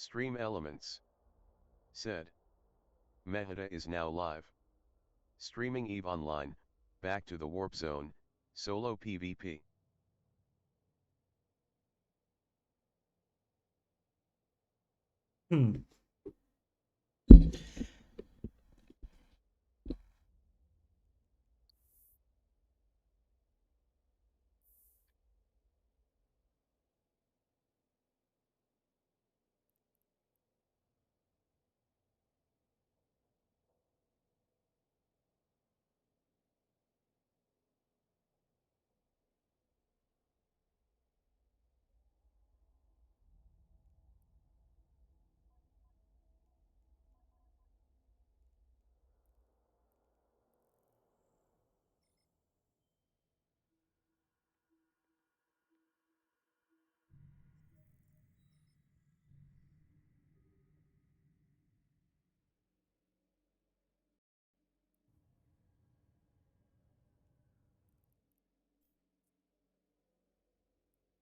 Stream elements. Said. Mehta is now live. Streaming EVE Online, back to the Warp Zone, solo PvP. Hmm.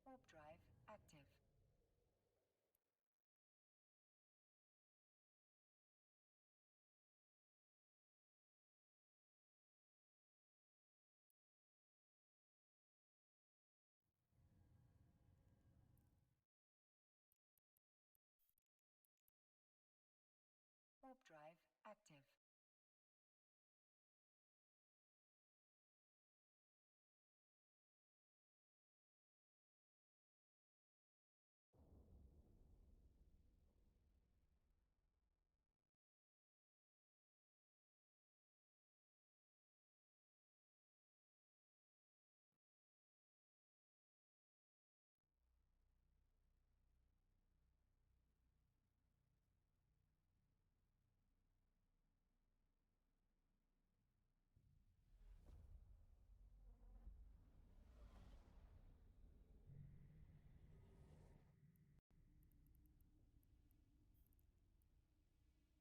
Warp drive active. Warp drive active.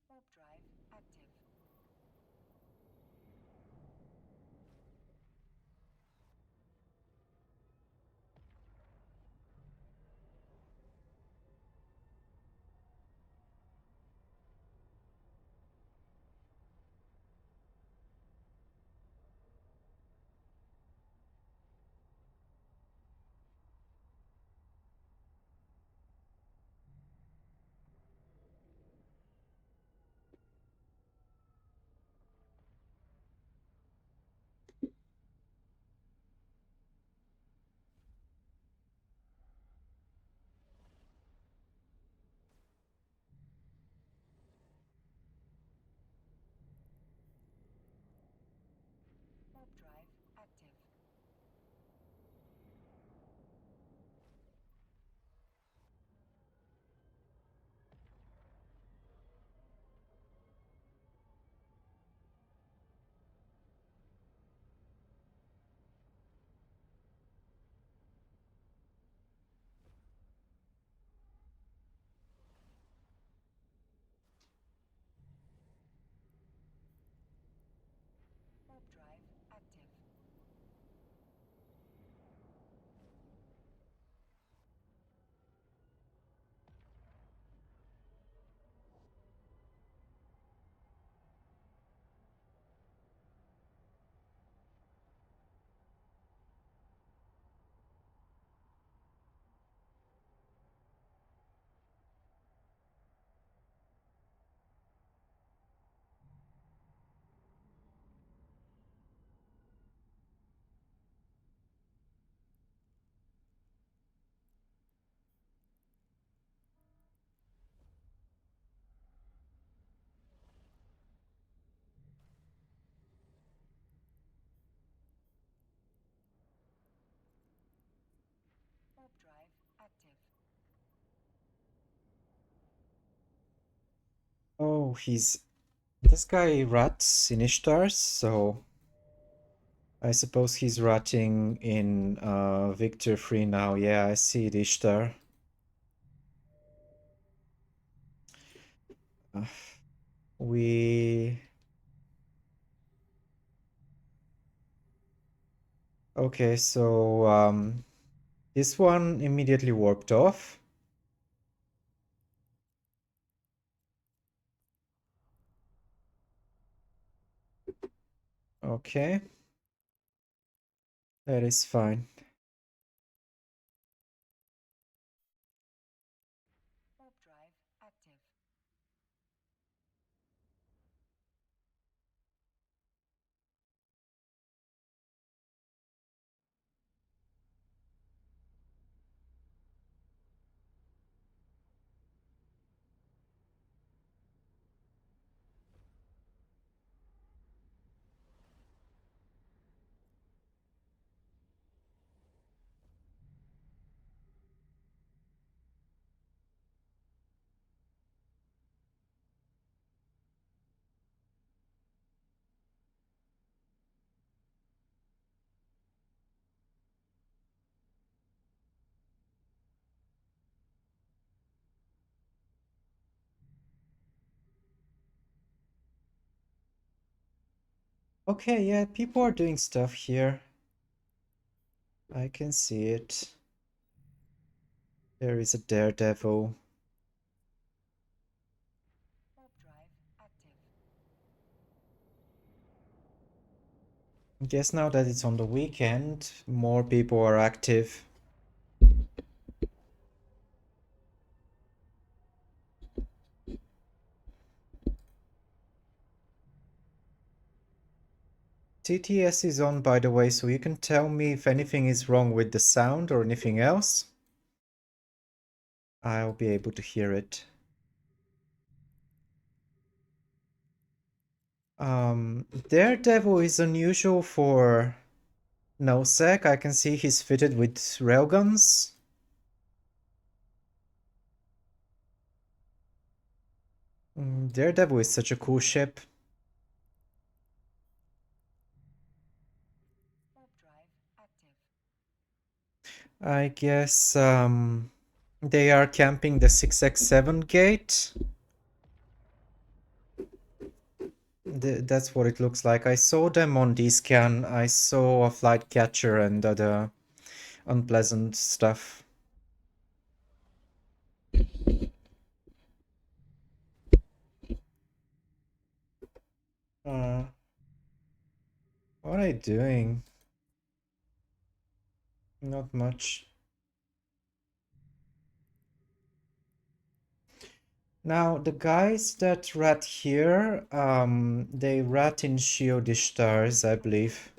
Warp drive active. Warp drive active. Warp drive active. Warp drive active. Oh, this guy rats in Ishtar, so I suppose he's ratting in Victor Free now. Yeah, I see it, Ishtar. Uh, we okay, so this one immediately warped off. Okay. That is fine. Warp drive active. Okay, yeah, people are doing stuff here. I can see it. There is a daredevil. Warp drive active. I guess now that it's on the weekend, more people are active. TTS is on, by the way, so you can tell me if anything is wrong with the sound or anything else. I'll be able to hear it. Daredevil is unusual for NoSec. I can see he's fitted with railguns. Daredevil is such a cool ship. Warp drive active. I guess they are camping the 6x7 gate. That's what it looks like. I saw them on D-scan. I saw a flight catcher and other unpleasant stuff. What are you doing? Not much. Now, the guys that rat here, they rat in Shiodishtars, I believe.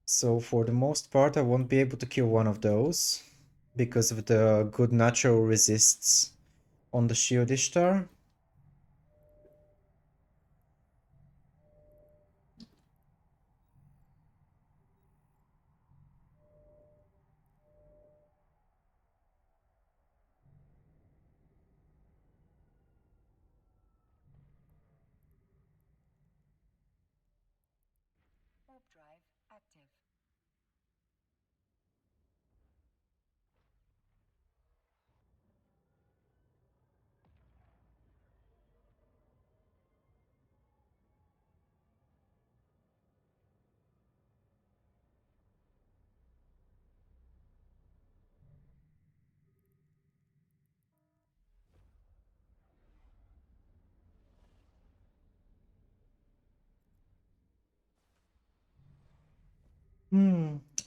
So for the most part, I won't be able to kill one of those because of the good natural resists on the Shiodishtar. Warp drive active.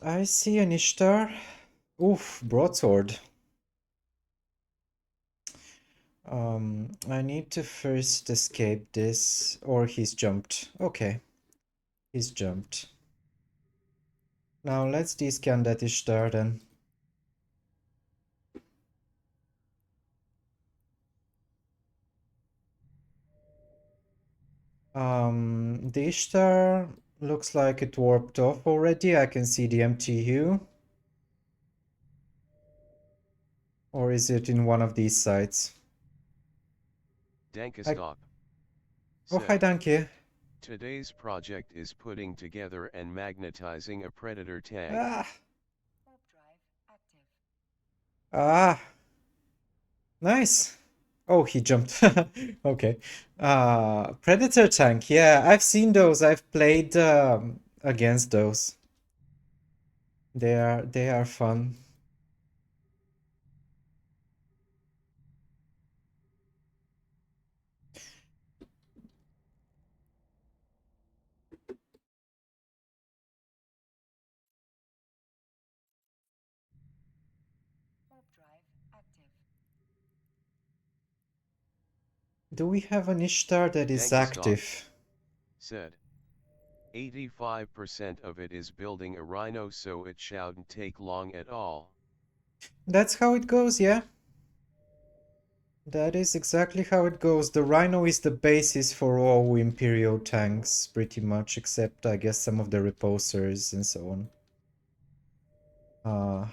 I see an Ishtar. Oof, broadsword. I need to first escape this, or he's jumped. Okay, he's jumped. Now let's descan that Ishtar then. The Ishtar looks like it warped off already. I can see the MTU. Or is it in one of these sites? Dankestop. Oh, hi, Said, Danke. today's project is putting together and magnetizing a predator tank. Ah, Warp drive active. ah, nice. Oh, he jumped. Okay. Predator tank. Yeah, I've seen those. I've played against those. They are fun. Do we have an Ishtar that is Dankestop active? said. 85% of it is building a rhino, so it shouldn't take long at all. That's how it goes, yeah. That is exactly how it goes. The Rhino is the basis for all Imperial tanks, pretty much, except I guess some of the repulsors and so on. Uh,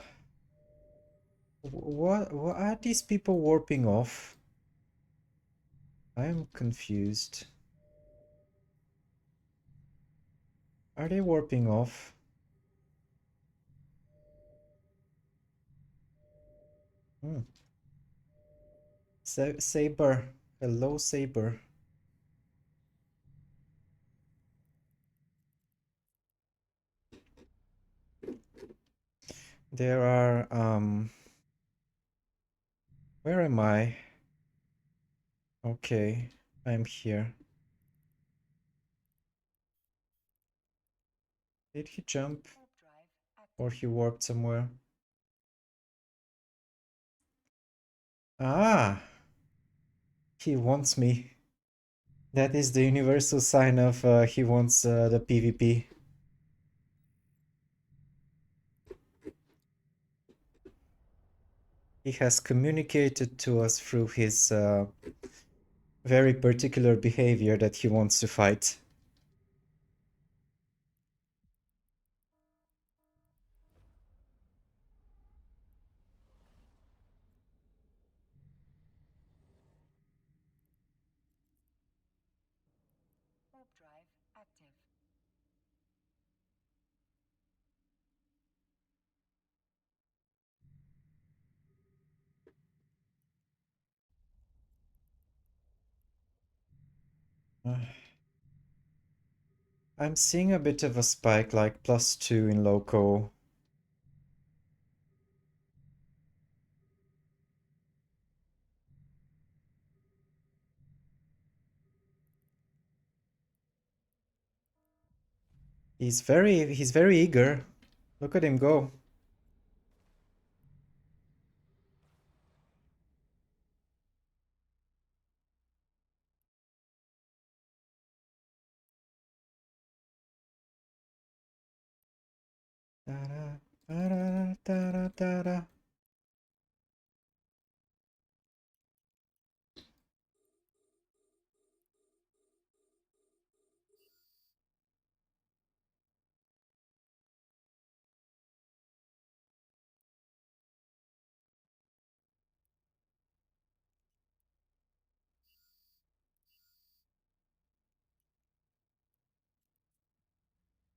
what are these people warping off? I am confused. Are they warping off? Hmm. Saber. Hello, Saber. There are, where am I? Okay, I'm here. Did he jump? Warp drive active. Or he warped somewhere? Ah! He wants me. That is the universal sign of he wants the PvP. He has communicated to us through his very particular behavior that he wants to fight. Warp drive active. Uh, I'm seeing a bit of a spike, like +2 in local. He's very eager. Look at him go. Da-da, da-da, da-da, da-da.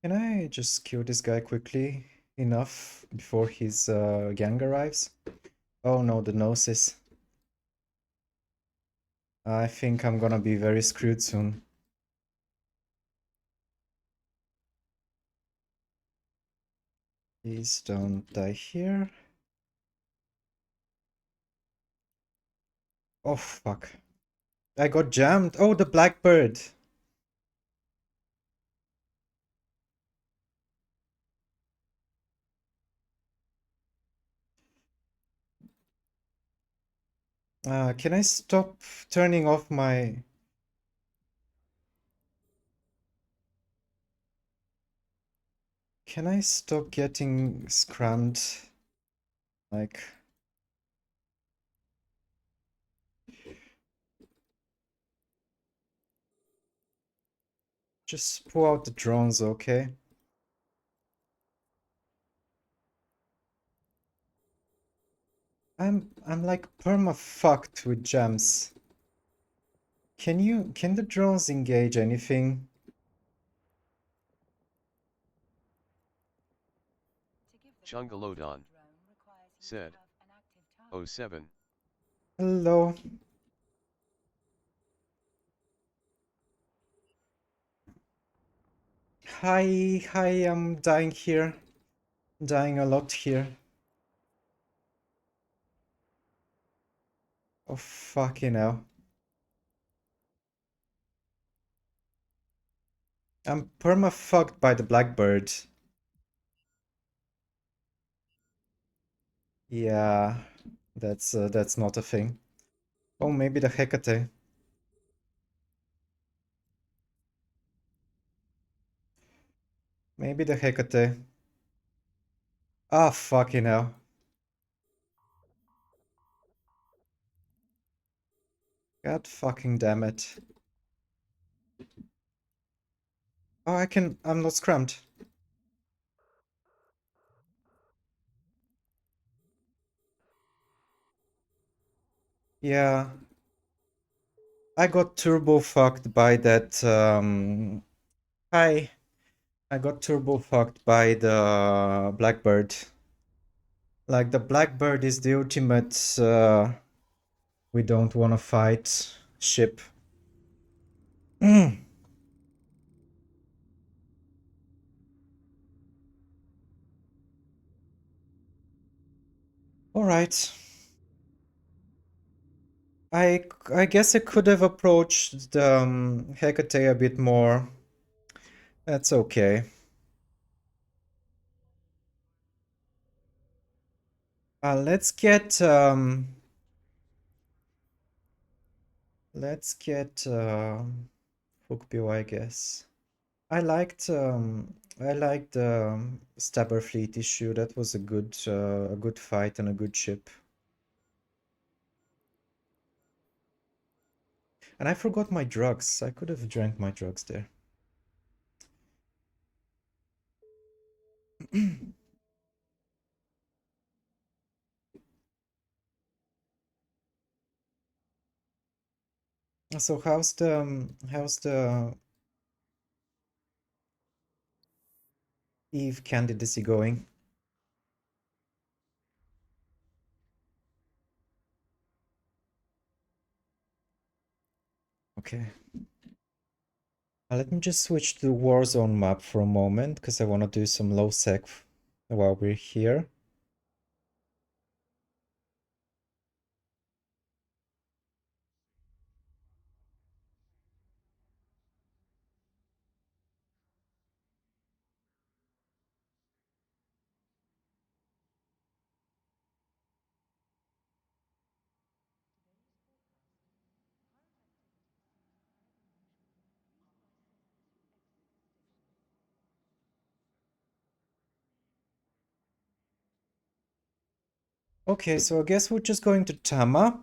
Can I just kill this guy quickly enough before his gang arrives? Oh no, the Gnosis. I think I'm gonna be very screwed soon. Please don't die here. Oh fuck. I got jammed. Oh, the blackbird. Can I stop turning off my... Can I stop getting scrammed? Like... Just pull out the drones, okay? I'm like perma-fucked with jams. Can the drones engage anything? To give the Chungalodon drone requires you said. to have an active target. 07. Hello. Hi, I'm dying here. Dying a lot here. Oh, fucking hell. I'm perma-fucked by the blackbird. Yeah, that's not a thing. Oh, maybe the Hecate. Maybe the Hecate. Ah, fucking hell. God fucking damn it. Oh, I'm not scrammed. Yeah. I got turbo fucked by that, hi. I got turbo fucked by the Blackbird. Like, the Blackbird is the ultimate, we don't wanna fight ship. Alright. I guess I could have approached the Hecate a bit more. That's okay. Let's get Hookbill, I guess. I liked Stabber Fleet issue. That was a good fight and a good ship. And I forgot my drugs. I could have drank my drugs there. So how's the Eve candidacy going? Okay. Let me just switch to the Warzone map for a moment because I want to do some low sec while we're here. Okay, so I guess we're just going to Tama.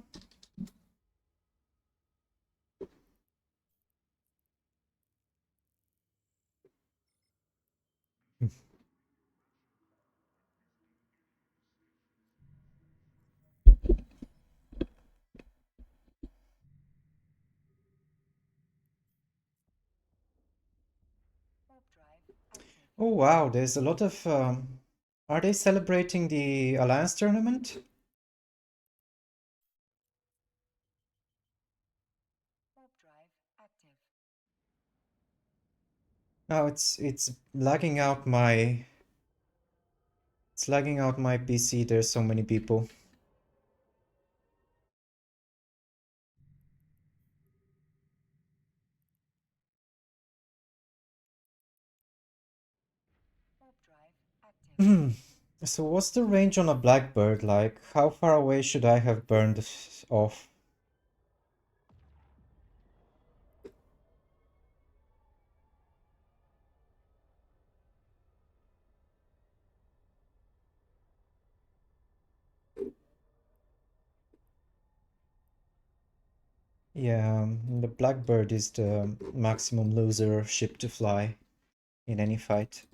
Warp drive active. Oh wow, there's a lot of are they celebrating the Alliance tournament? Warp drive active. No, it's lagging out my PC. There's so many people. Warp drive active. So what's the range on a Blackbird like? How far away should I have burned off? Yeah, the Blackbird is the maximum loser ship to fly in any fight.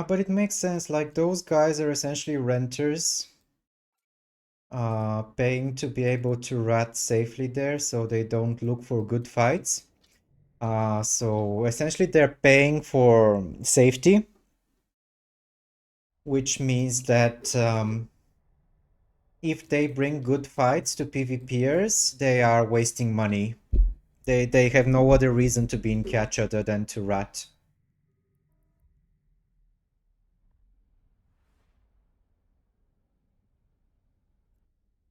But it makes sense, like those guys are essentially renters, paying to be able to rat safely there so they don't look for good fights. So essentially they're paying for safety, which means that if they bring good fights to PvPers, they are wasting money. They have no other reason to be in catch other than to rat.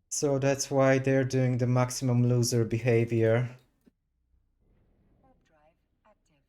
So that's why they're doing the maximum loser behavior. Warp drive active.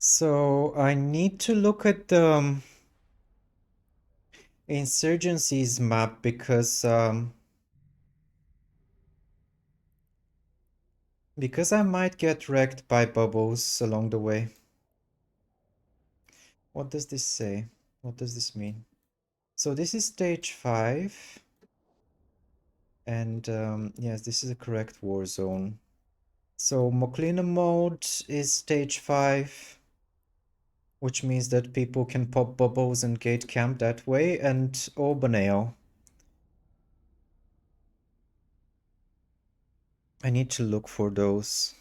So I need to look at the insurgencies map because I might get wrecked by bubbles along the way. What does this say? What does this mean? So this is stage 5. And yes, this is a correct war zone. So Moklina mode is stage 5, which means that people can pop bubbles and gate camp that way, and Orbaneo. I need to look for those.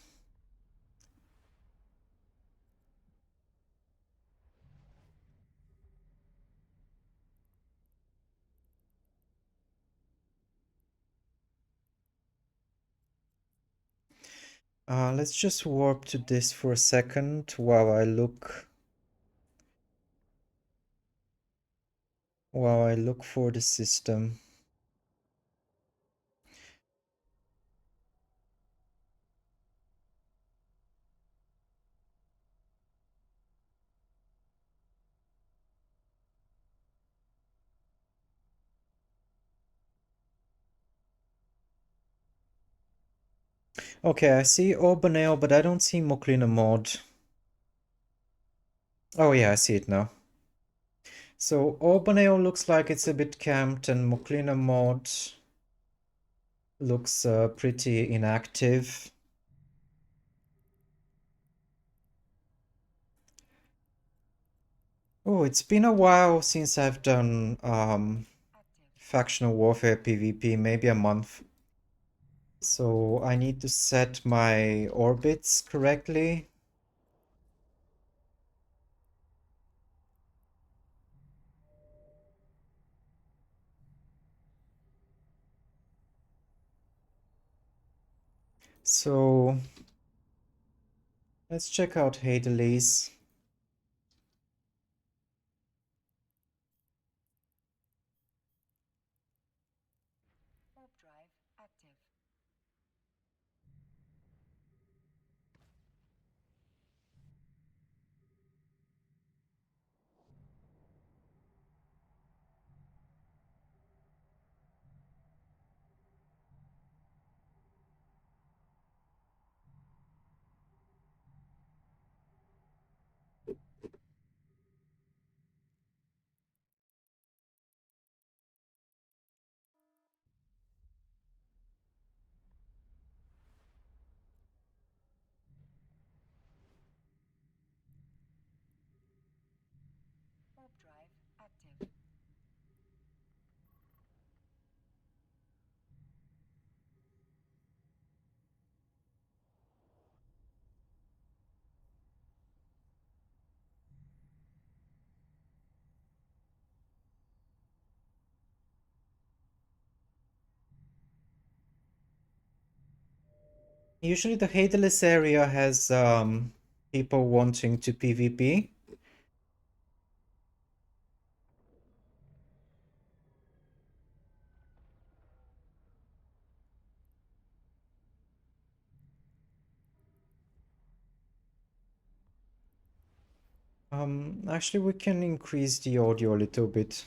Let's just warp to this for a second while I look for the system. Okay, I see Orbaneo, but I don't see Moklina mod. Oh yeah, I see it now. So Orbaneo looks like it's a bit camped, and Moklina mod looks pretty inactive. Oh, it's been a while since I've done factional warfare PvP, maybe a month. So I need to set my orbits correctly. So let's check out Hadley's. Warp drive active. Warp drive active. Usually the Hadley's area has people wanting to PvP. Actually we can increase the audio a little bit.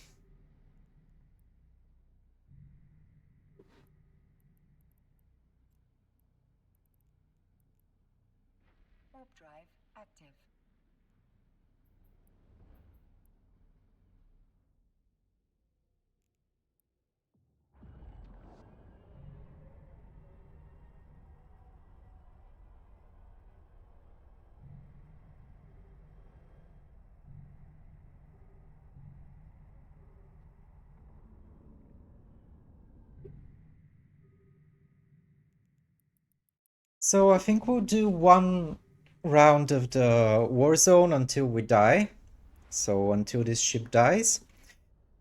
Warp drive active. So I think we'll do one round of the war zone until we die. So until this ship dies.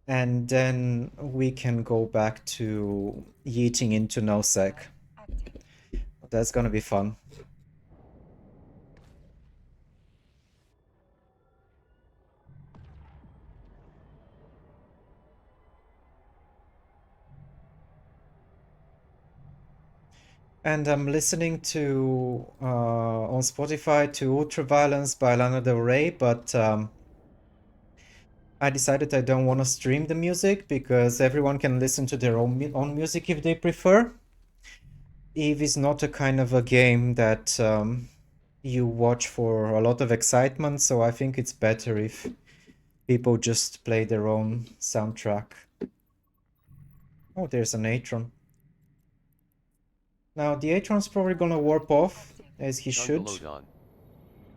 And then we can go back to yeeting into NoSec. Active. That's gonna be fun. And I'm listening to on Spotify to Ultraviolence by Lana Del Rey, but I decided I don't want to stream the music because everyone can listen to their own music if they prefer. Eve is not a kind of a game that you watch for a lot of excitement, so I think it's better if people just play their own soundtrack. Oh, there's an Atron. Now, the Atron's probably gonna warp off, as he should. Chungalodon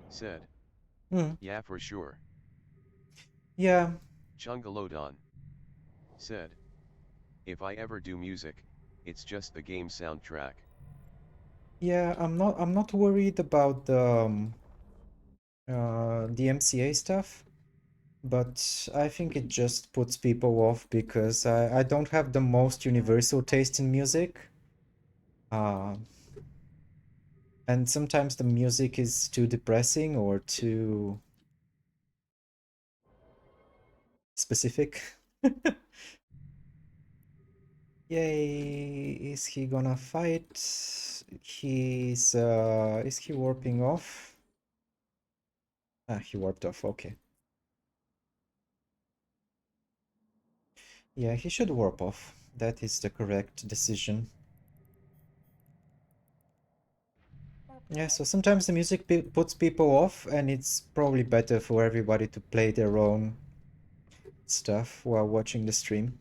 said. Hmm. Yeah, for sure. Yeah. Chungalodon said. If I ever do music, it's just the game soundtrack. Yeah, I'm not worried about the MCA stuff, but I think it just puts people off because I don't have the most universal taste in music. And sometimes the music is too depressing or too specific. Yay, is he gonna fight? Is he warping off? Ah, he warped off, okay. Yeah, he should warp off. That is the correct decision. Yeah, so sometimes the music puts people off, and it's probably better for everybody to play their own stuff while watching the stream.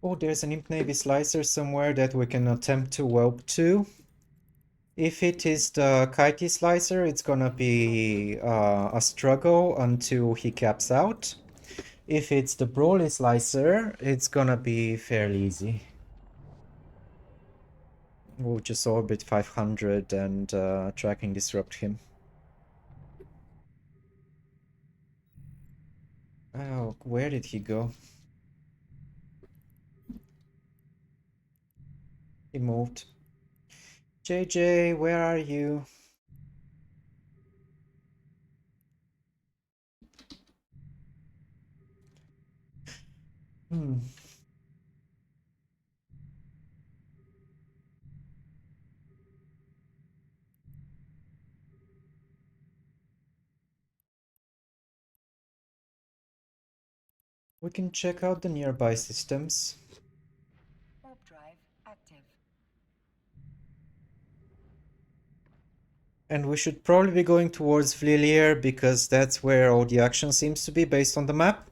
Oh, there's an Imp Navy slicer somewhere that we can attempt to whelp to. If it is the Kitey slicer, it's gonna be a struggle until he caps out. If it's the Broly slicer, it's gonna be fairly easy. We'll just orbit 500 and tracking disrupt him. Oh, where did he go? He moved. JJ, where are you? Hmm. We can check out the nearby systems. Warp drive active. And we should probably be going towards Vlilier because that's where all the action seems to be based on the map.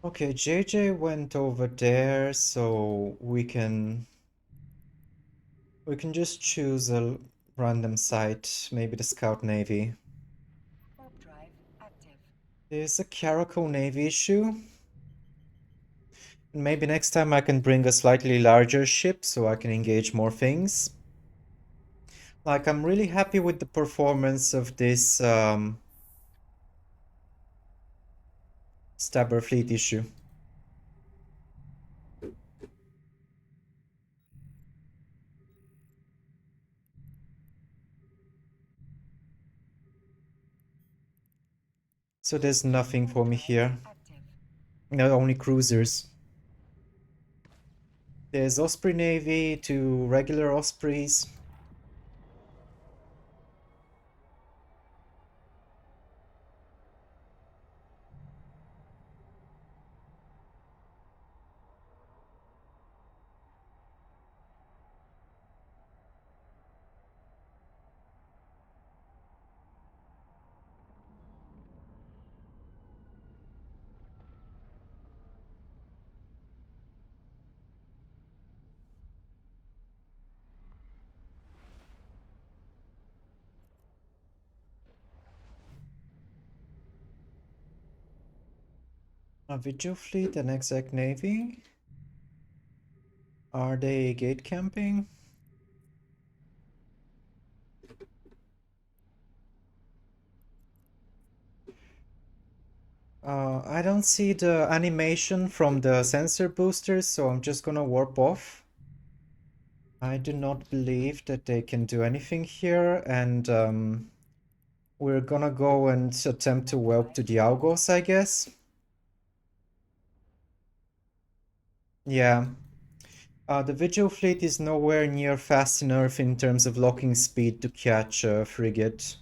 Okay, JJ went over there, so we can just choose a random site, maybe the Scout Navy. Warp drive active. There's a Caracal Navy issue. Maybe next time I can bring a slightly larger ship so I can engage more things. Like, I'm really happy with the performance of this Stabber Fleet issue. So there's nothing for me here. Active. No, only cruisers. There's Osprey Navy, 2 regular Ospreys. A Vigil Fleet and Exec Navy. Are they gate camping? I don't see the animation from the sensor boosters, so I'm just gonna warp off. I do not believe that they can do anything here, and we're gonna go and attempt to whelp to the Algos, I guess. Yeah. The Vigil Fleet is nowhere near fast enough in terms of locking speed to catch a frigate.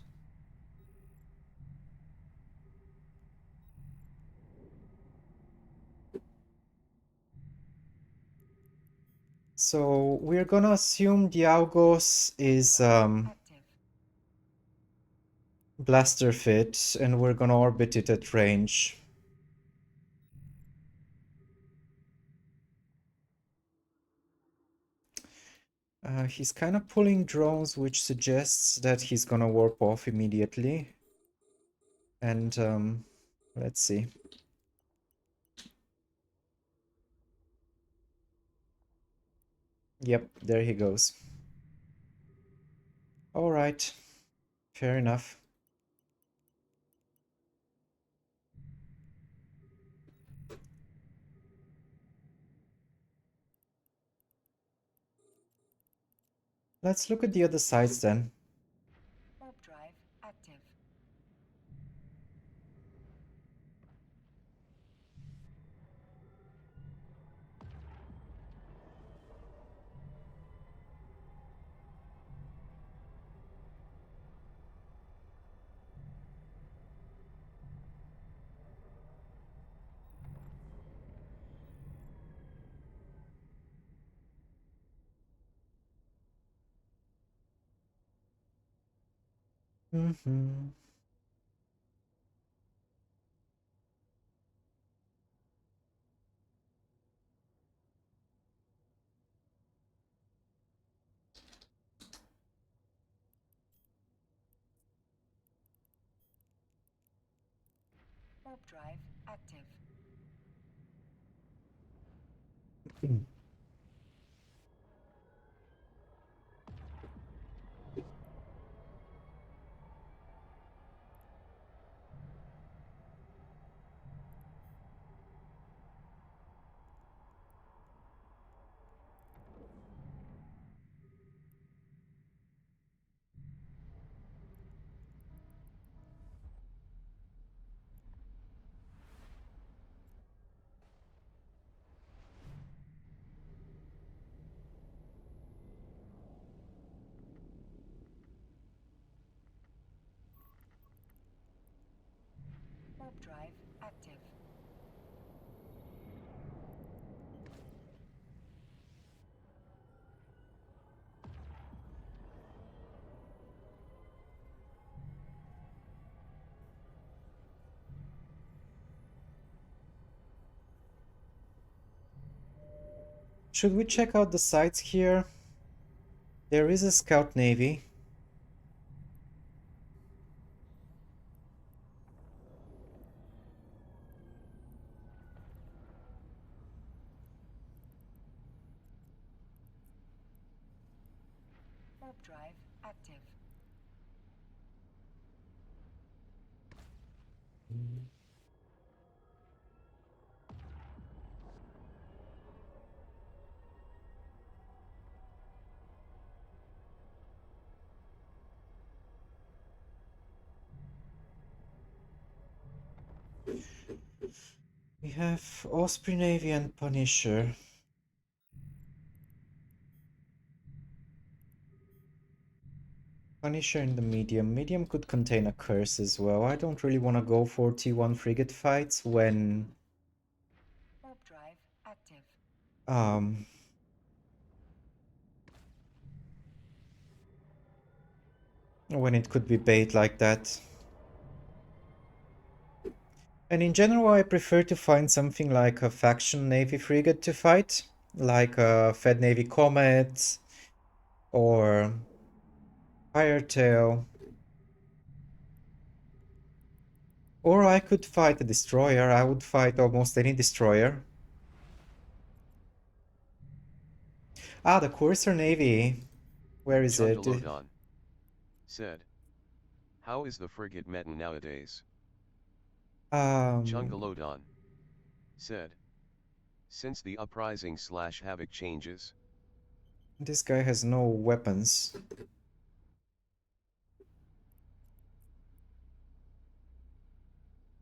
So we're gonna assume the Algos is Active. blaster fit, and we're gonna orbit it at range. He's kind of pulling drones, which suggests that he's gonna warp off immediately. And let's see. Yep, there he goes. All right, fair enough. Let's look at the other sides then. Warp drive active. Mm-hmm. Warp drive active. Warp drive active. Should we check out the sites here? There is a scout navy. Warp drive active. We have Osprey Navy and Punisher. Punisher in the medium. Medium could contain a curse as well. I don't really want to go for T1 frigate fights when Warp drive active. um when it could be bait like that. And in general, I prefer to find something like a faction navy frigate to fight, like a Fed Navy Comet or Firetail. Or I could fight a destroyer. I would fight almost any destroyer. Ah, the Courser Navy. Where is it? Chungalodon said. How is the frigate meta nowadays? Um, Chungalodon said. Since the uprising/havoc changes. this guy has no weapons.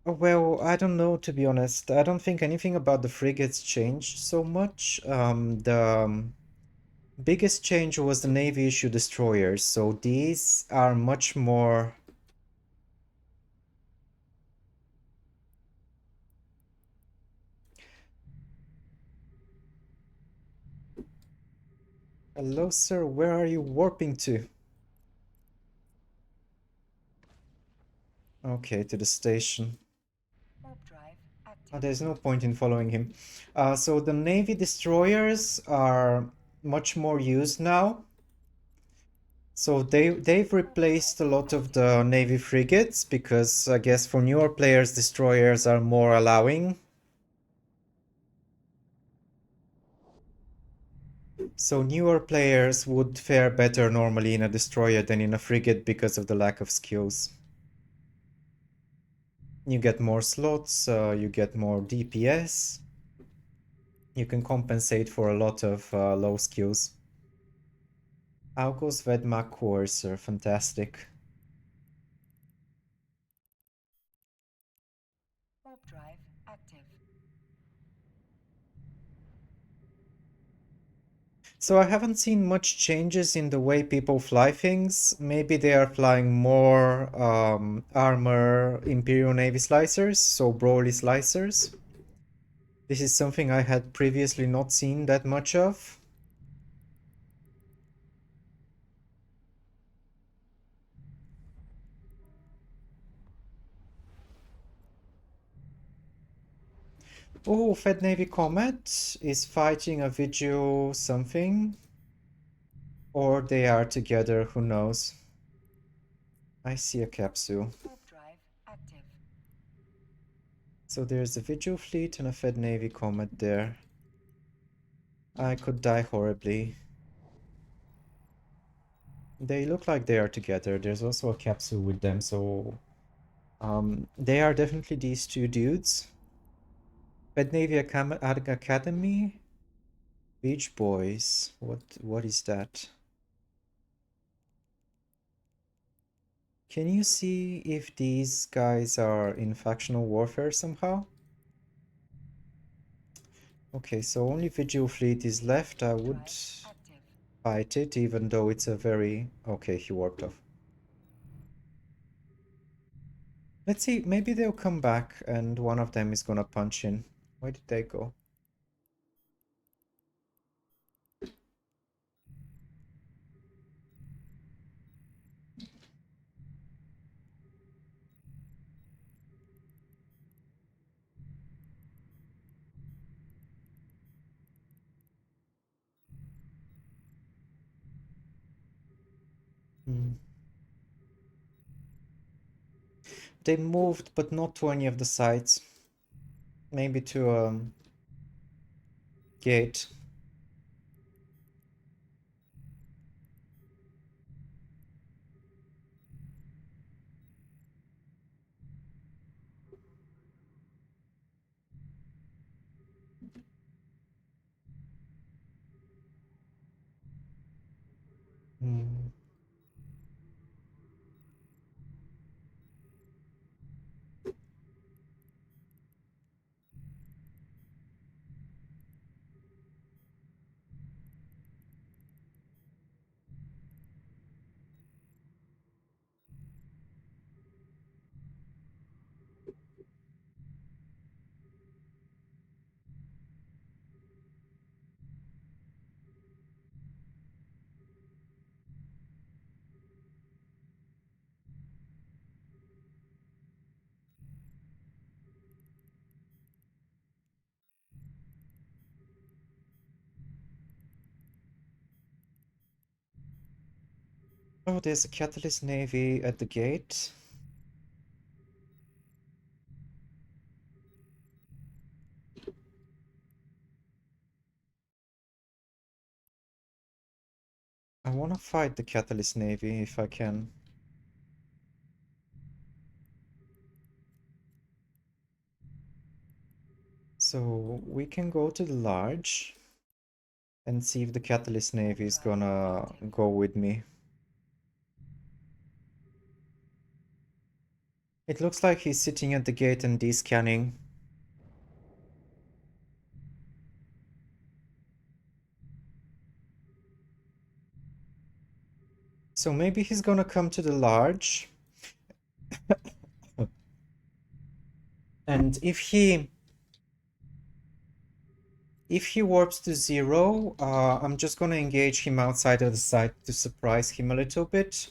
Oh, well, I don't know, to be honest. I don't think anything about the frigates changed so much. The biggest change was the Navy issue destroyers, so these are much more... Hello, sir, where are you warping to? Okay, to the station. Warp drive active. Oh, there's no point in following him. So the Navy destroyers are much more used now. So they've replaced a lot of the Navy frigates because I guess for newer players, destroyers are more allowing. So newer players would fare better normally in a destroyer than in a frigate because of the lack of skills. You get more slots, you get more DPS. You can compensate for a lot of low skills. August Vedmak Courser, fantastic. Warp drive active. So I haven't seen much changes in the way people fly things. Maybe they are flying more armor Imperial Navy slicers, so Broly slicers. This is something I had previously not seen that much of. Oh, Fed Navy Comet is fighting a Vigil something. Or they are together, who knows. I see a capsule. Warp drive active. So there's a Vigil fleet and a Fed Navy Comet there. I could die horribly. They look like they are together. There's also a capsule with them, so... they are definitely these two dudes. Fed Navy Academy? Beach Boys. What is that? Can you see if these guys are in factional warfare somehow? Okay, so only Vigil Fleet is left. I would Active. fight it, even though it's a very... Okay, he warped off. Let's see, maybe they'll come back and one of them is gonna punch in. Where did they go? Hmm. They moved, but not to any of the sides. Maybe to a gate. Hmm. Oh, there's a Catalyst Navy at the gate. I want to fight the Catalyst Navy if I can. So we can go to the large and see if the Catalyst Navy is gonna go with me. It looks like he's sitting at the gate and descanning. So maybe he's gonna come to the large. And if he warps to 0, I'm just gonna engage him outside of the site to surprise him a little bit.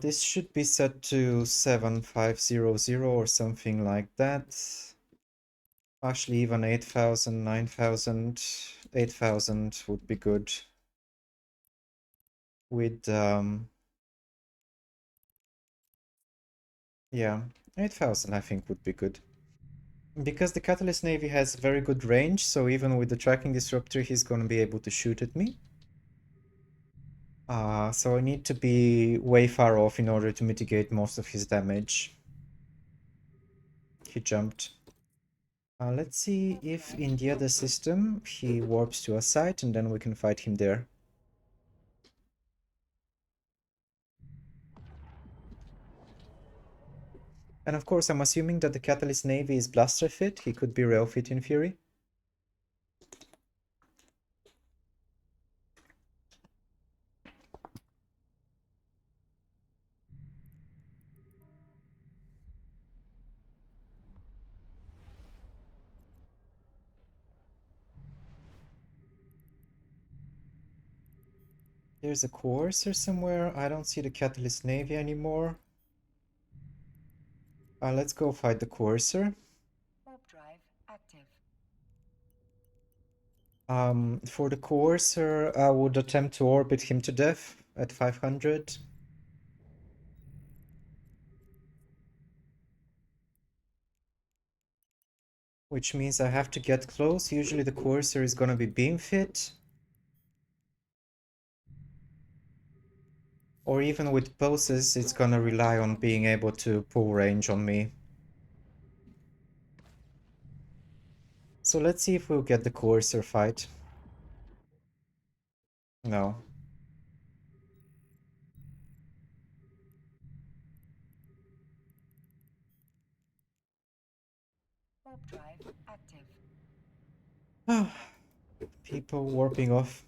This should be set to 7500 or something like that. Actually, even 8000, 9000, 8000 would be good. With, yeah, 8000 I think would be good. Because the Catalyst Navy has very good range, so even with the tracking disruptor, he's gonna be able to shoot at me. So I need to be way far off in order to mitigate most of his damage. He jumped. Let's see if in the other system he warps to a site and then we can fight him there. And of course, I'm assuming that the Catalyst Navy is blaster fit. He could be rail fit in theory. There's a courser somewhere. I don't see the Catalyst Navy anymore. Let's go fight the courser. Warp drive active. For the courser, I would attempt to orbit him to death at 500. Which means I have to get close. Usually the courser is gonna be beam fit. Or even with poses, it's gonna rely on being able to pull range on me. So let's see if we'll get the courser fight. No. Warp drive active. People warping off.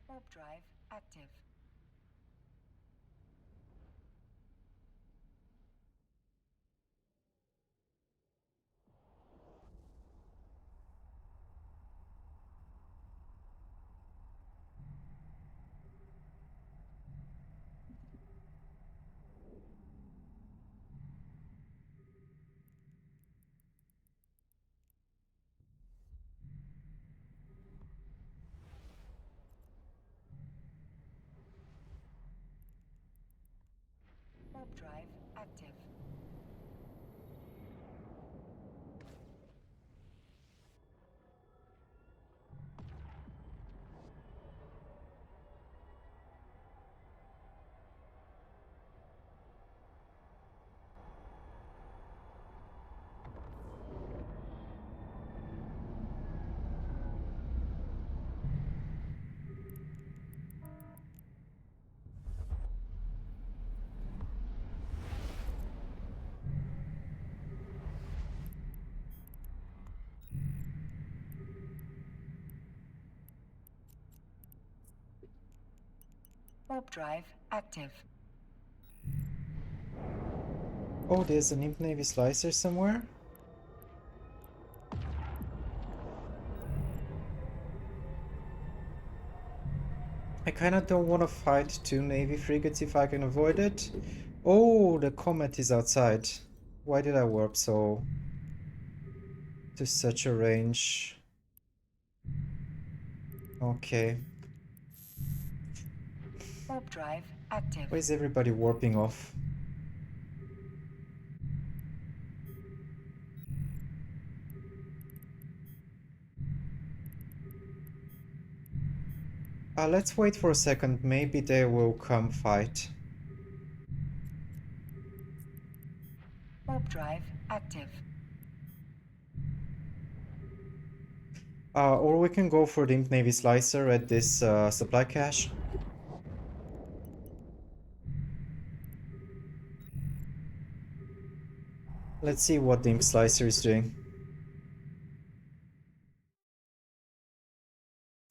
Warp drive active. Warp drive active. Warp drive active. Oh, there's an Imp Navy slicer somewhere. I kinda don't want to fight 2 Navy frigates if I can avoid it. Oh, the comet is outside. Why did I warp so to such a range? Okay. Warp drive active. Why is everybody warping off? Let's wait for a second. Maybe they will come fight. Warp drive active. Or we can go for the Imp Navy Slicer at this supply cache. Let's see what the Imp Slicer is doing.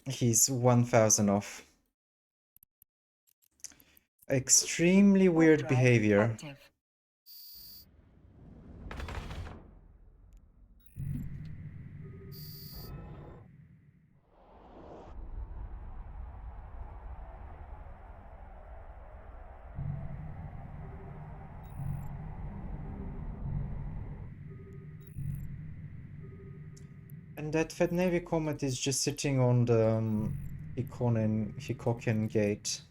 He's 1000 off. Extremely Warp weird drive behavior. active. And that Fed Navy Comet is just sitting on the Hikoken gate.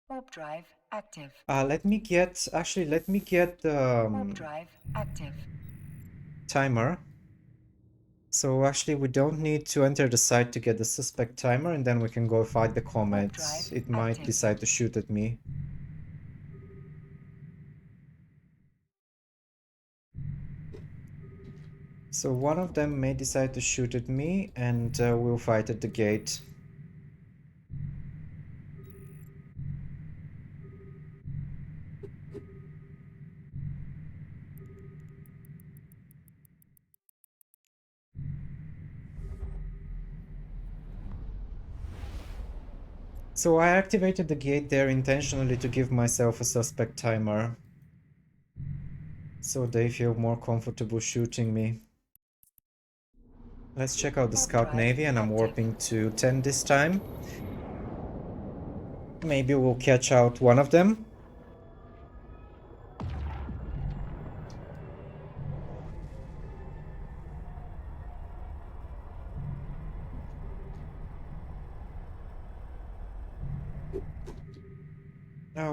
Warp drive active. Let me get the Warp drive active. timer. So actually we don't need to enter the site to get the suspect timer, and then we can go fight the comet. drive It might active. decide to shoot at me. So one of them may decide to shoot at me, and we'll fight at the gate. So I activated the gate there intentionally to give myself a suspect timer, so they feel more comfortable shooting me. Let's check out the Scout Navy, and I'm warping to 10 this time. Maybe we'll catch out one of them.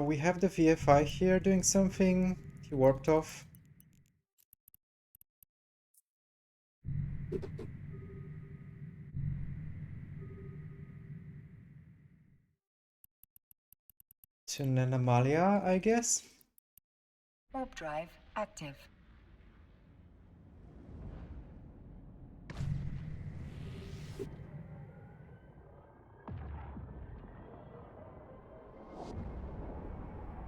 We have the VFI here doing something. He warped off. To Nanamalia, I guess. Warp drive active.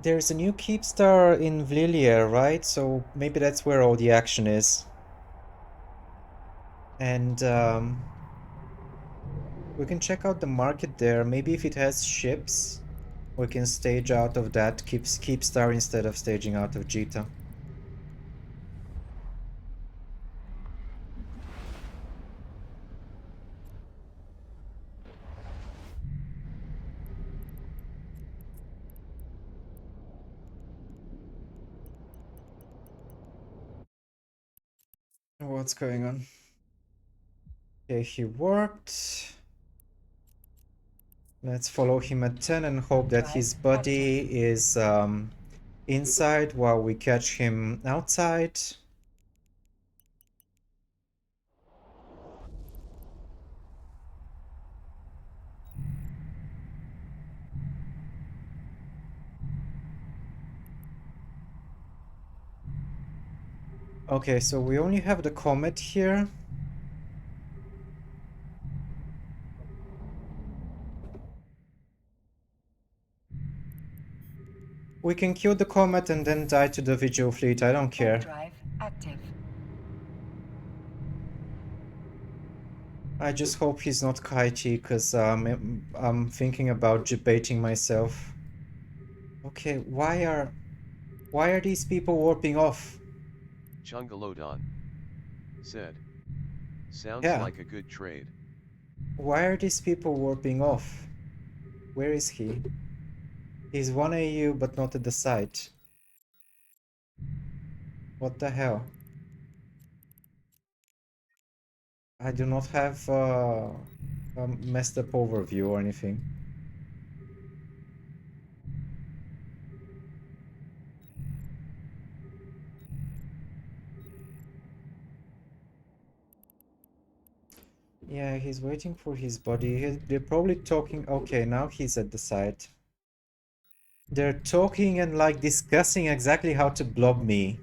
There's a new Keepstar in Vlilier, right? So maybe that's where all the action is. And we can check out the market there. Maybe if it has ships, we can stage out of that Keepstar instead of staging out of Jita. What's going on? Okay, he warped. Let's follow him at 10 and hope that his buddy is inside while we catch him outside. Okay, so we only have the comet here. We can kill the comet and then die to the Vigil fleet, I don't care. Drive active. I just hope he's not Kaiti, because I'm thinking about debating myself. Okay, why are these people warping off? Chungalodon said. Sounds Yeah. like a good trade. Why are these people warping off? Where is he? He's 1 AU but not at the site. What the hell? I do not have a messed up overview or anything. Yeah, he's waiting for his body. They're probably talking. Okay, now he's at the site. They're talking and like discussing exactly how to blob me.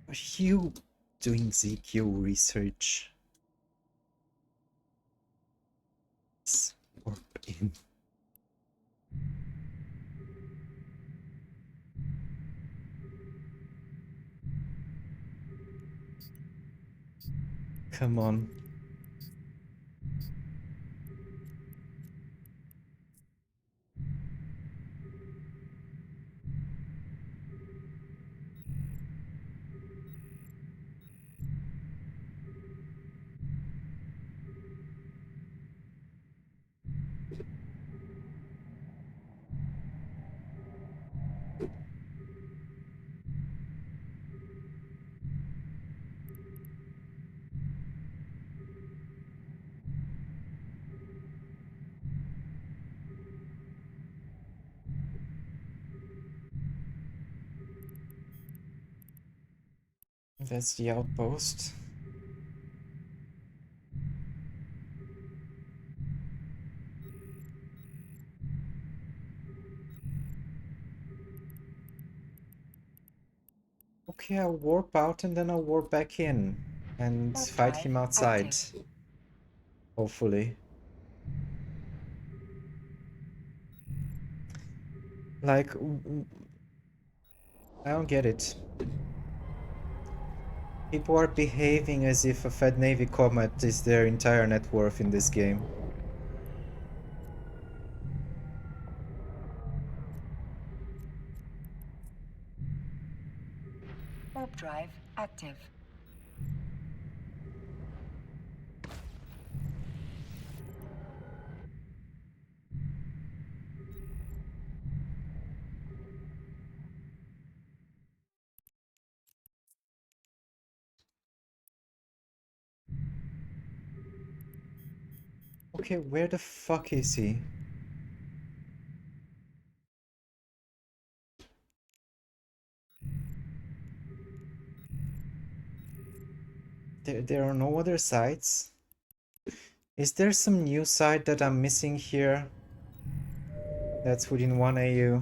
Are you doing ZQ research? Warp in. Come on. That's the outpost. Okay, I'll warp out and then I'll warp back in and Warp fight drive him outside. active. Hopefully. Like, I don't get it. People are behaving as if a Fed Navy Comet is their entire net worth in this game. Warp drive active. Okay, where the fuck is he? There are no other sites? Is there some new site that I'm missing here? That's within 1 AU.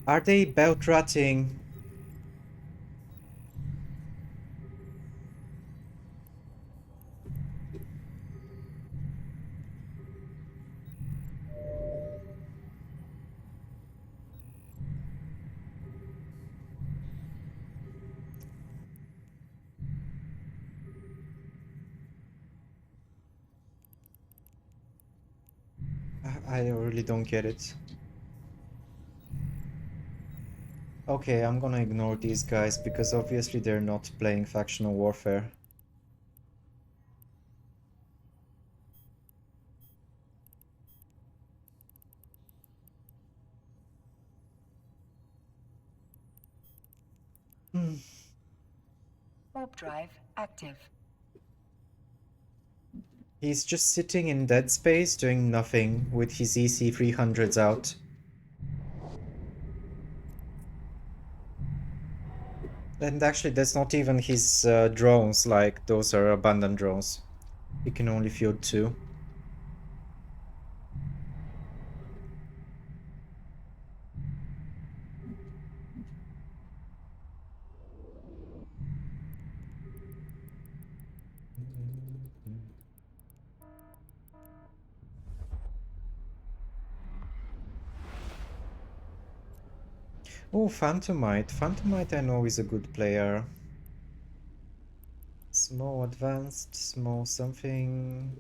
Are they belt rutting? I really don't get it. Okay, I'm gonna ignore these guys because obviously they're not playing factional warfare. Warp drive active. He's just sitting in dead space doing nothing with his EC 300s out. And actually that's not even his drones, like those are abandoned drones. He can only field 2. Oh, Phantomite. Phantomite I know is a good player. Small advanced, small something.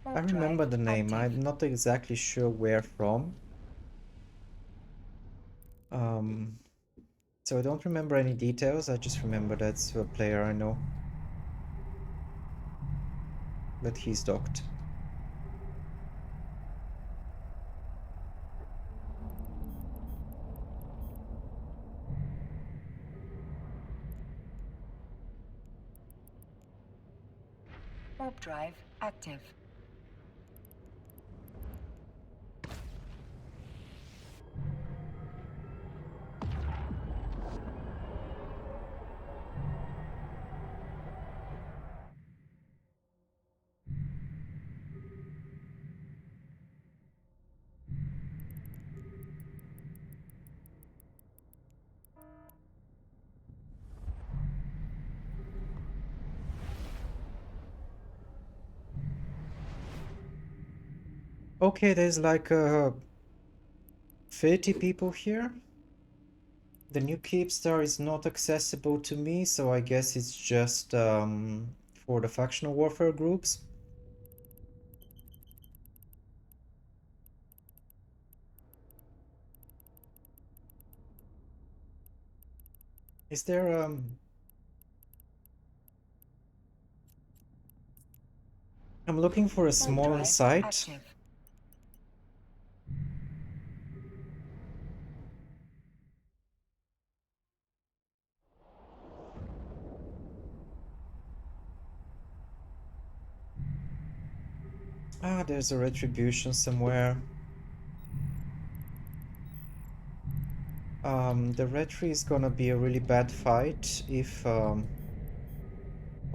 I Warp remember drive the name. active. I'm not exactly sure where from. So I don't remember any details, I just remember that's a player I know. But he's docked. Warp drive active. Okay, there's like 30 people here. The new Keep Star is not accessible to me, so I guess it's just for the factional warfare groups. Is there I'm looking for a Warp smaller drive site. active. Ah, there's a retribution somewhere. The retry is gonna be a really bad fight if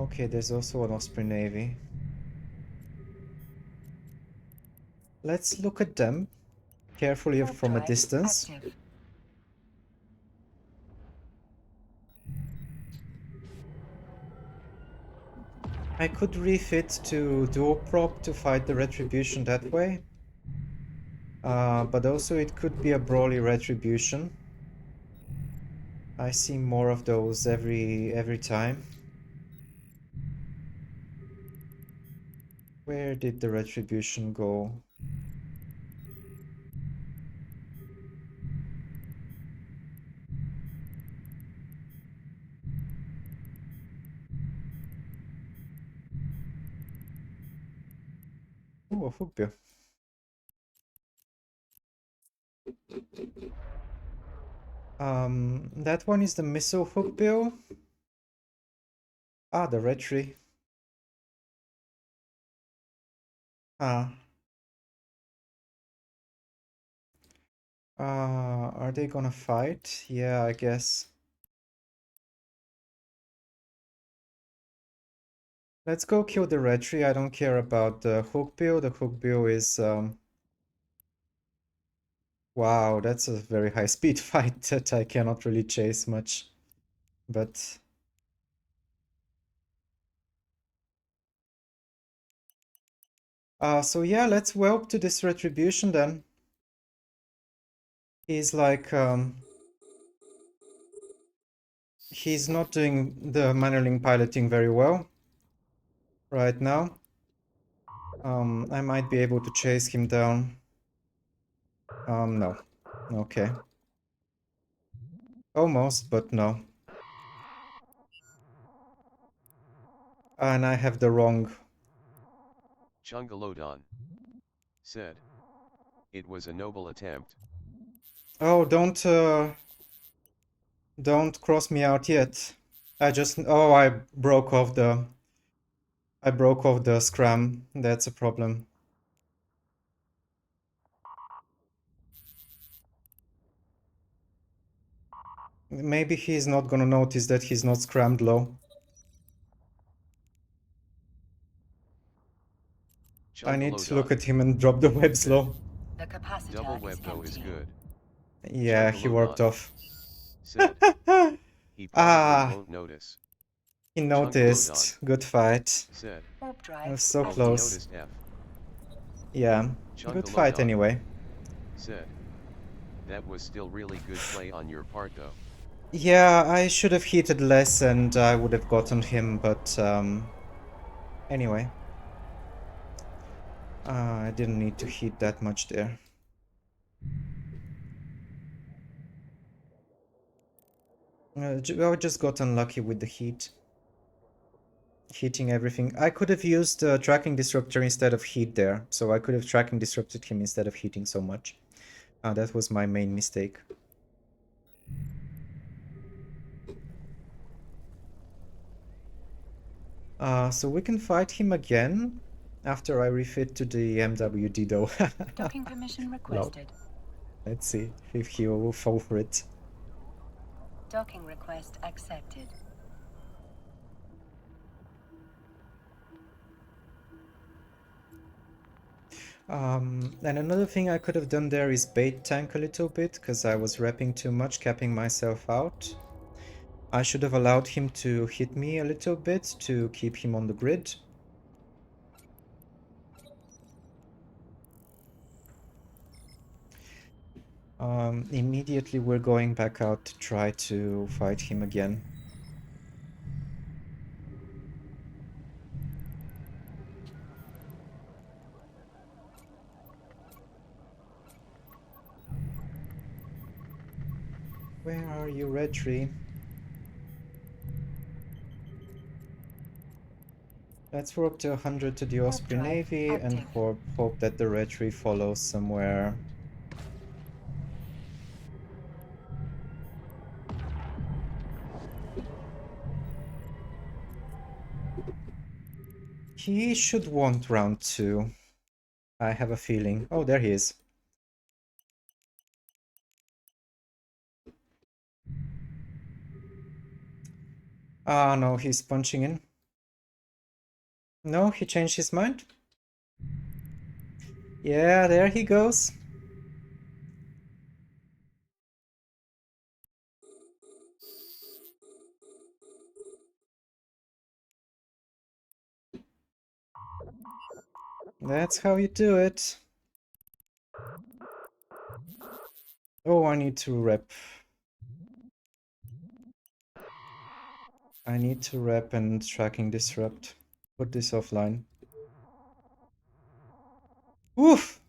okay, there's also an Osprey Navy. Let's look at them carefully Warp from a drive distance. active. I could refit to dual prop to fight the retribution that way. But also it could be a brawly retribution. I see more of those every time. Where did the retribution go? Oh, a Fugbier. That one is the missile hookbill. Ah, the retry. Ah. Are they gonna fight? Yeah, I guess. Let's go kill the retry. I don't care about the hookbill. The hookbill is wow, that's a very high speed fight that I cannot really chase much. But so yeah, let's whelp to this retribution then. He's like he's not doing the mannerling piloting very well right now. I might be able to chase him down. No. Okay. Almost, but no. And I have the wrong. Chungalodon said. It was a noble attempt. Oh, don't cross me out yet. I broke off the scram. That's a problem. Maybe he's not gonna notice that he's not scrammed low. I need to look Chungalodon. at him and drop the webs said. low. The capacitor Double is web though is empty. good. Yeah, he worked Chungalodon off. said. He probably Ah, won't notice. he Chungalodon noticed. Good fight. said. Warp I drive was so Oh, he active. close. noticed F. Yeah, good fight Chungalodon anyway. said. That was still really good play on your part though. Yeah, I should have heated less and I would have gotten him, but anyway. I didn't need to heat that much there. I just got unlucky with the heat. Heating everything. I could have used tracking disruptor instead of heat there. So I could have tracking disrupted him instead of heating so much. That was my main mistake. So we can fight him again after I refit to the MWD though. Docking permission Lol. requested. Let's see if he will fall for it. Docking request accepted. And another thing I could have done there is bait tank a little bit, because I was repping too much, capping myself out. I should have allowed him to hit me a little bit to keep him on the grid. Immediately we're going back out to try to fight him again. Where are you, Red Tree? Let's warp to 100 to the Osprey drive Navy and active. hope that the Red Tree follows somewhere. He should want round 2. I have a feeling. Oh, there he is. Ah, no, he's punching in. No, he changed his mind. Yeah, there he goes. That's how you do it. Oh, I need to rep. I need to rep and tracking disrupt. Put this offline. Oof!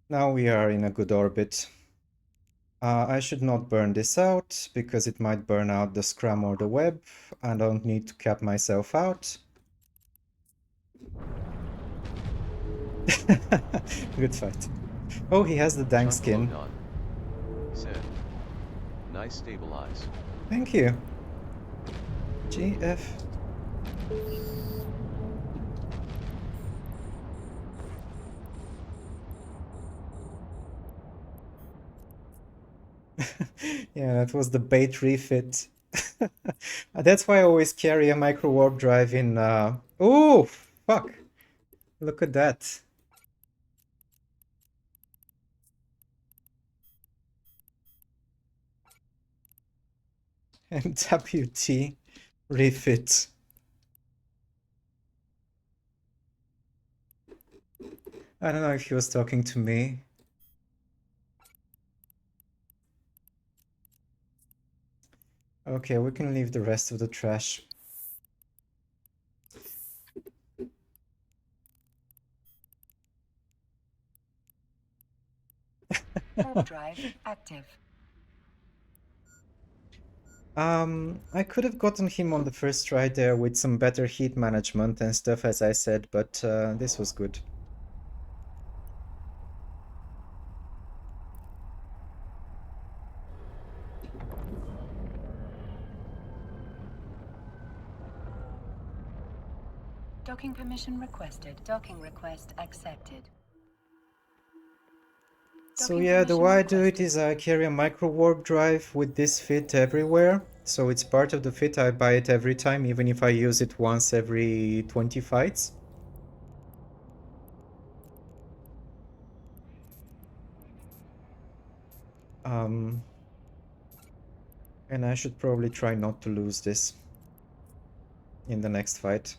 Now we are in a good orbit. I should not burn this out, because it might burn out the scrum or the web. I don't need to cap myself out. Good fight. Oh, he has the dank Chunk skin. load on. Said. Nice stabilize. Thank you. GF. Yeah, that was the bait refit. That's why I always carry a micro warp drive in. Oh, fuck! Look at that. MWT refit. I don't know if he was talking to me. Okay, we can leave the rest of the trash. Warp drive active. I could have gotten him on the first try there with some better heat management and stuff, as I said, but this was good. Docking permission requested. Docking request accepted. So Docking yeah, the permission way I do it requested. is I carry a micro warp drive with this fit everywhere. So it's part of the fit, I buy it every time, even if I use it once every 20 fights. And I should probably try not to lose this in the next fight.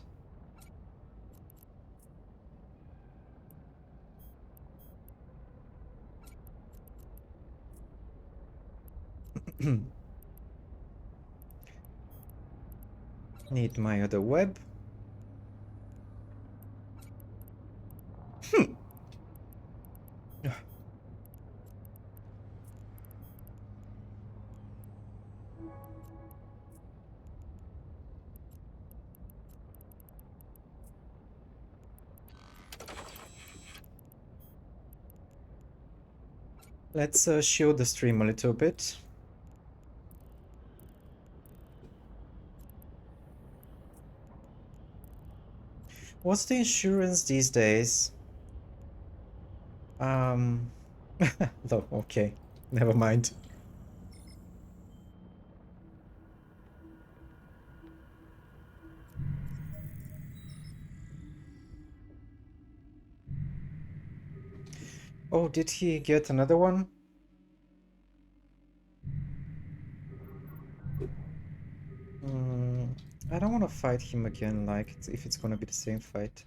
Need my other web. Let's shield the stream a little bit. What's the insurance these days? No, okay. Never mind. Oh, did he get another one? I don't want to fight him again, like, if it's gonna be the same fight.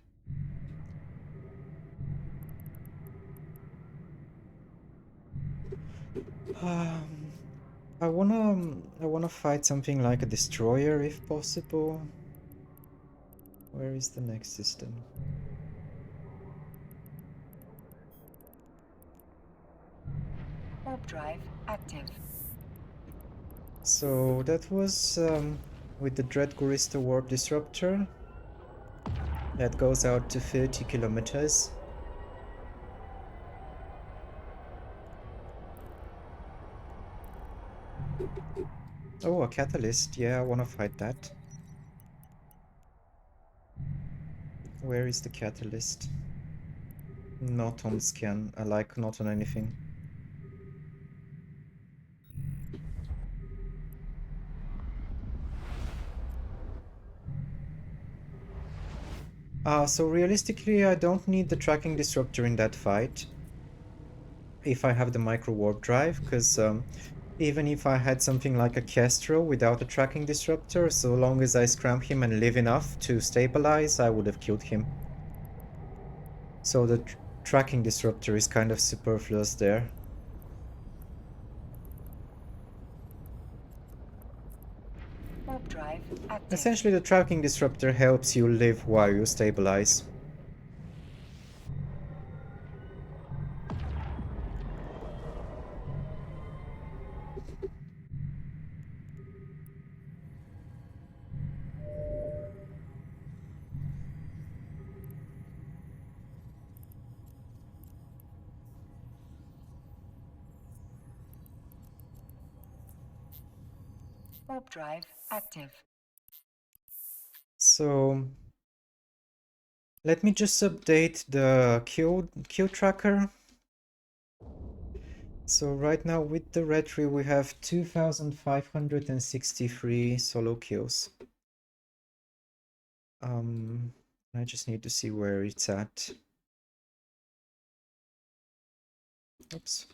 I wanna fight something like a destroyer if possible. Where is the next system? Warp drive active. So that was with the Dread Gurista Warp Disruptor. That goes out to 30 kilometers. Oh, a Catalyst. Yeah, I wanna fight that. Where is the Catalyst? Not on scan. I like not on anything. So realistically, I don't need the tracking disruptor in that fight. If I have the micro warp drive, because even if I had something like a Kestrel without a tracking disruptor, so long as I scram him and live enough to stabilize, I would have killed him. So the tracking disruptor is kind of superfluous there. Warp drive active. Essentially, the tracking disruptor helps you live while you stabilize. Warp drive active. So let me just update the kill tracker. So right now with the red tree we have 2,563 solo kills. I just need to see where it's at. Oops.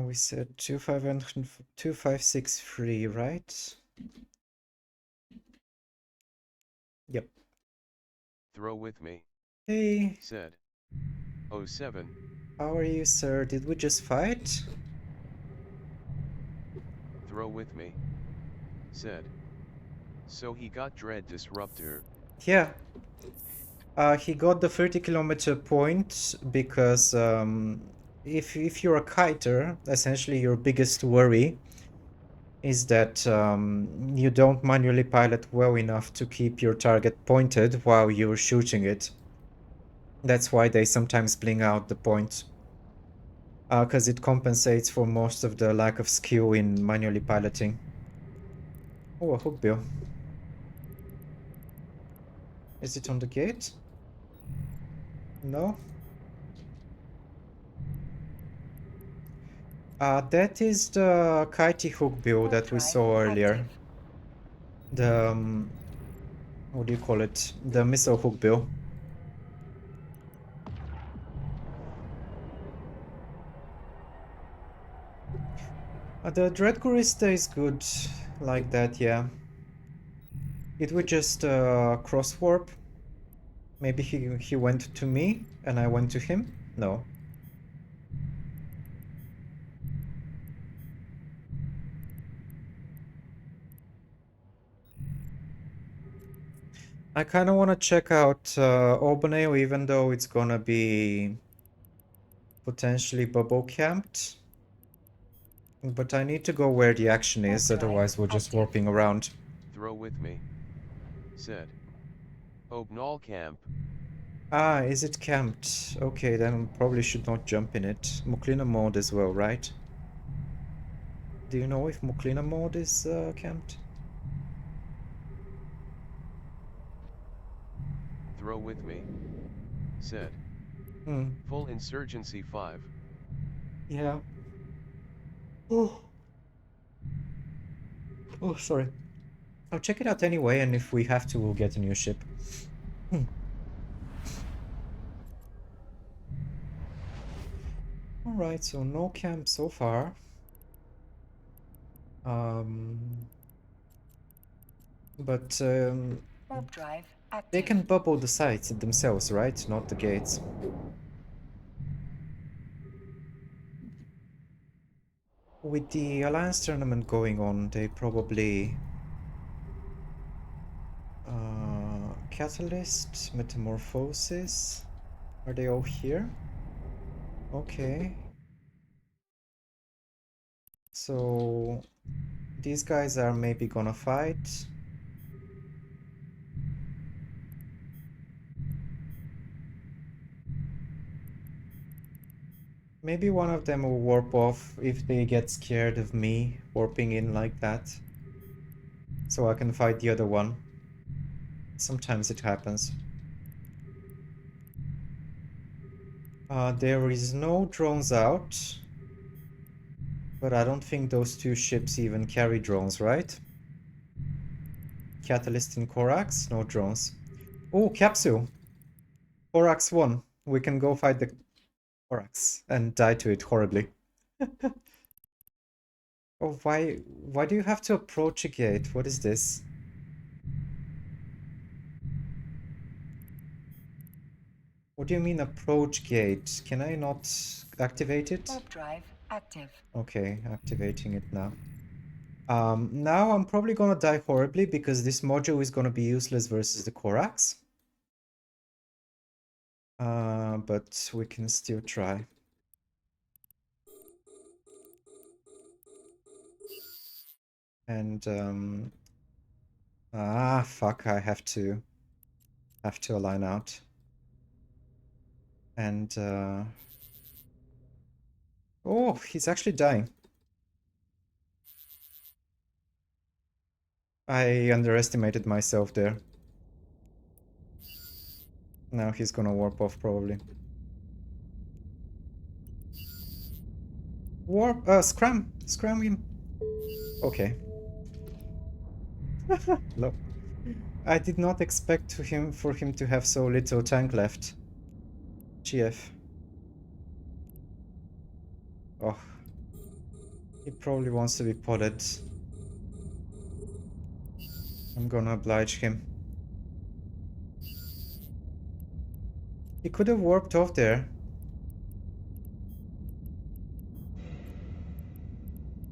We said 2,563, right? Yep. Throw with me. Hey. Said. 07. How are you, sir? Did we just fight? Throw with me. Said. So he got Dread Disruptor. Yeah. He got the 30-kilometer point because if you're a kiter, essentially your biggest worry is that you don't manually pilot well enough to keep your target pointed while you're shooting it. That's why they sometimes bling out the point. Because it compensates for most of the lack of skill in manually piloting. Oh, a hookbill. Is it on the gate? No? That is the kitey hookbill that we saw earlier. Active. The, what do you call it? The missile hookbill. The Dread Gurista is good like that, yeah. Did we just cross warp? Maybe he went to me and I went to him? No. I kind of want to check out Obaneo, even though it's gonna be potentially bubble camped. But I need to go where the action is, otherwise we're just warping around. Throw with me. said. Obnal camp. Ah, is it camped? Okay, then probably should not jump in it. Muklina mode as well, right? Do you know if Muklina mode is camped? Throw with me, said. Hmm. Full insurgency 5. Yeah. Oh. Oh, sorry. I'll check it out anyway, and if we have to, we'll get a new ship. Hmm. Alright, so no camp so far. But Warp drive they active. can bubble the sites themselves, right? Not the gates. With the Alliance tournament going on, they probably... Catalyst, Metamorphosis... Are they all here? Okay. So... These guys are maybe gonna fight. Maybe one of them will warp off if they get scared of me warping in like that. So I can fight the other one. Sometimes it happens. There is no drones out. But I don't think those two ships even carry drones, right? Catalyst and Corax? No drones. Oh, capsule! Corax won. We can go fight the Corax and die to it horribly. Oh, why do you have to approach a gate? What is this? What do you mean approach gate? Can I not activate it? Warp drive active. Okay, activating it now. Now I'm probably gonna die horribly because this module is gonna be useless versus the Corax. But we can still try. And fuck, I have to align out. And oh, he's actually dying. I underestimated myself there. Now he's gonna warp off probably. Warp, scram him. Okay. Look, I did not expect for him to have so little tank left. GF. Oh, he probably wants to be potted. I'm gonna oblige him. He could have warped off there.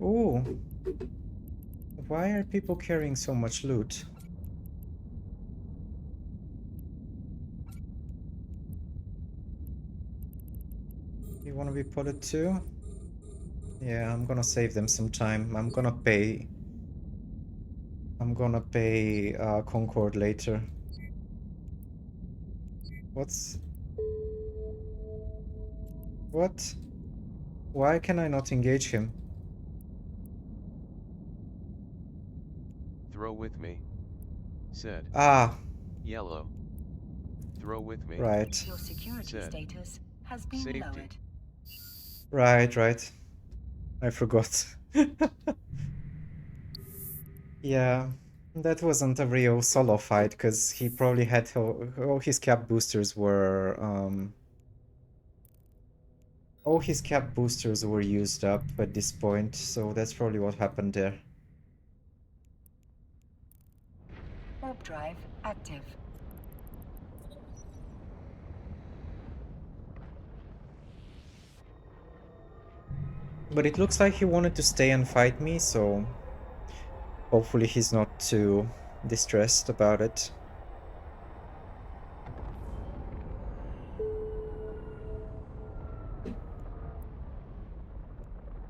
Ooh. Why are people carrying so much loot? You wanna be potted too? Yeah, I'm gonna save them some time. I'm gonna pay Concord later. What? Why can I not engage him? Throw with me, said. Ah, Yellow. Throw with me, right. Your security said. status has been Safety. lowered. Right. I forgot. Yeah, that wasn't a real solo fight because he probably had all his cap boosters were all his cap boosters were used up at this point, so that's probably what happened there. Warp drive active. But it looks like he wanted to stay and fight me, so hopefully he's not too distressed about it.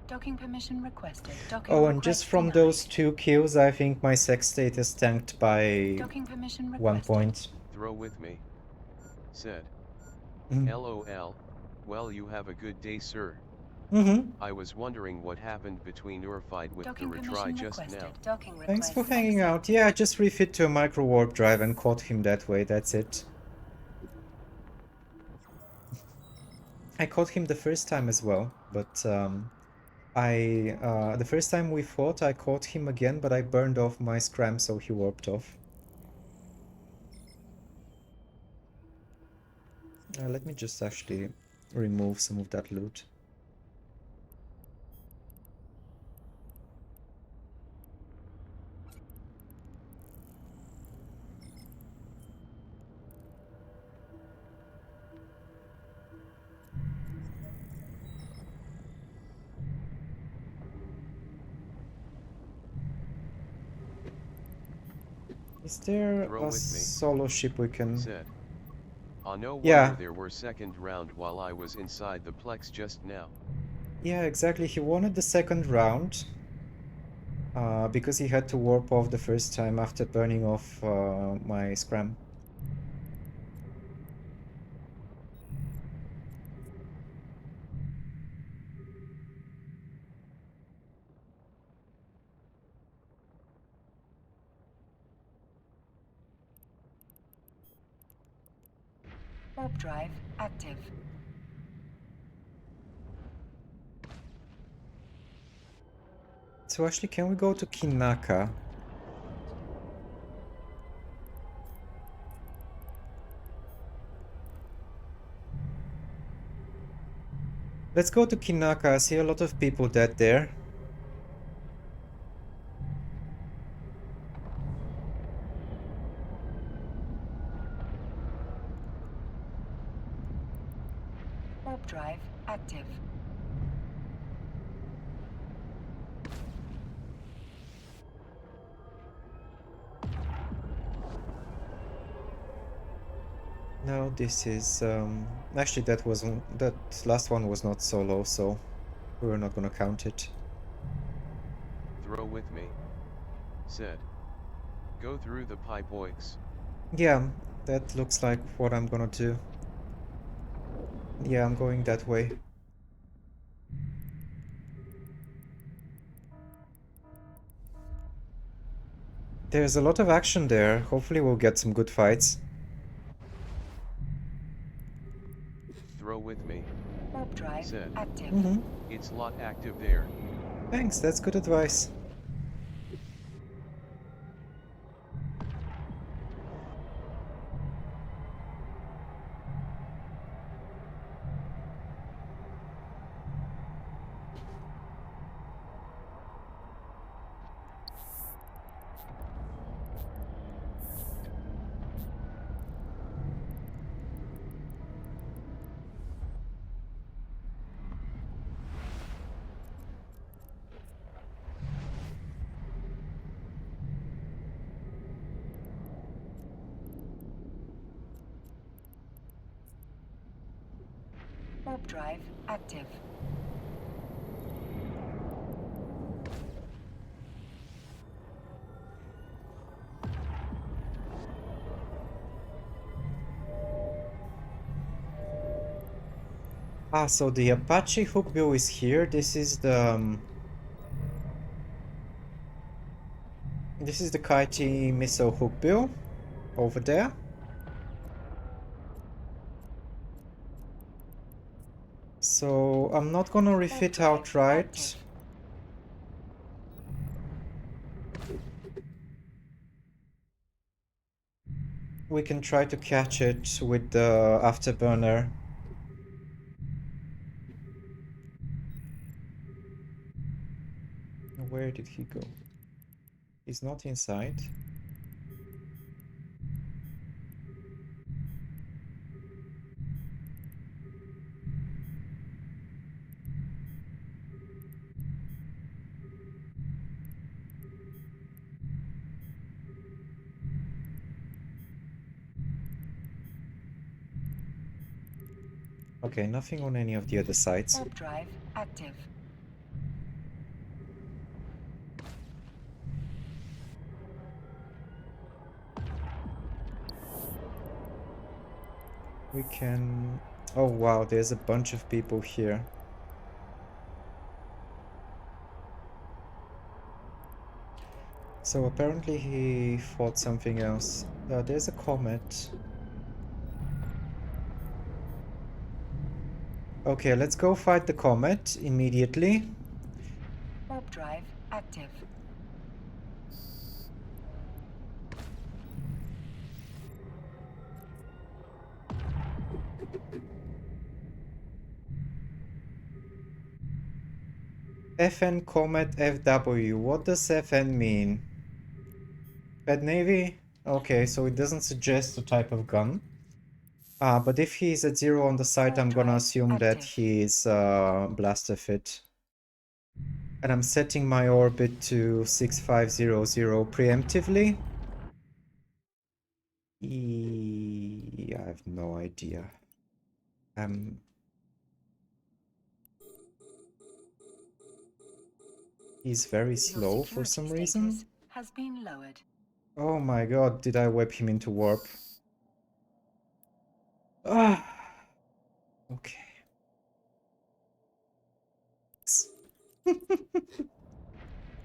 Docking permission permission requested. Docking Oh, and request just from denied. those 2 kills, I think my sex state is tanked by Docking permission 1 requested. point. Throw with me. Said. Mm. LOL, well you have a good day sir. Mm-hmm. I was wondering what happened between your fight with the Docking retry permission just requested. now. Docking Thanks request for hanging out. accepted. Yeah, I just refit to a micro warp drive and caught him that way, that's it. I caught him the first time as well, but the first time we fought, I caught him again, but I burned off my scram, so he warped off. Let me just actually remove some of that loot. Is there Throw a with me. solo ship we can... Said. No wonder Yeah. there were second round while I was inside the Plex just now. Yeah, exactly. He wanted the second round. Because he had to warp off the first time after burning off my scram. Warp drive active. So actually, can we go to Kinaka? Let's go to Kinaka. I see a lot of people dead there. Warp drive active. No, this is actually that last one was not solo, so we're not gonna count it. Throw with me. Said. Go through the pipe oiks. Yeah, that looks like what I'm gonna do. Yeah, I'm going that way. There's a lot of action there. Hopefully we'll get some good fights. Throw with me. Warp drive Said. active. It's lot active there. Thanks, that's good advice. Warp drive active. Ah, so the Apache hookbill is here. This is the Kaiti missile hookbill over there. So I'm not gonna refit outright. We can try to catch it with the afterburner. Where did he go? He's not inside. Okay, nothing on any of the other sides. Warp drive active. We can... Oh wow, there's a bunch of people here. So apparently he fought something else. There's a comet. Okay, let's go fight the comet immediately. Warp drive active. FN Comet FW. What does FN mean? Fed Navy? Okay, so it doesn't suggest the type of gun. But if he's at 0 on the site, I'm gonna assume that he's blaster fit. And I'm setting my orbit to 6500 preemptively. I have no idea. He's very slow for some reason. Has been lowered. Oh my god, did I whip him into warp? Ah, okay.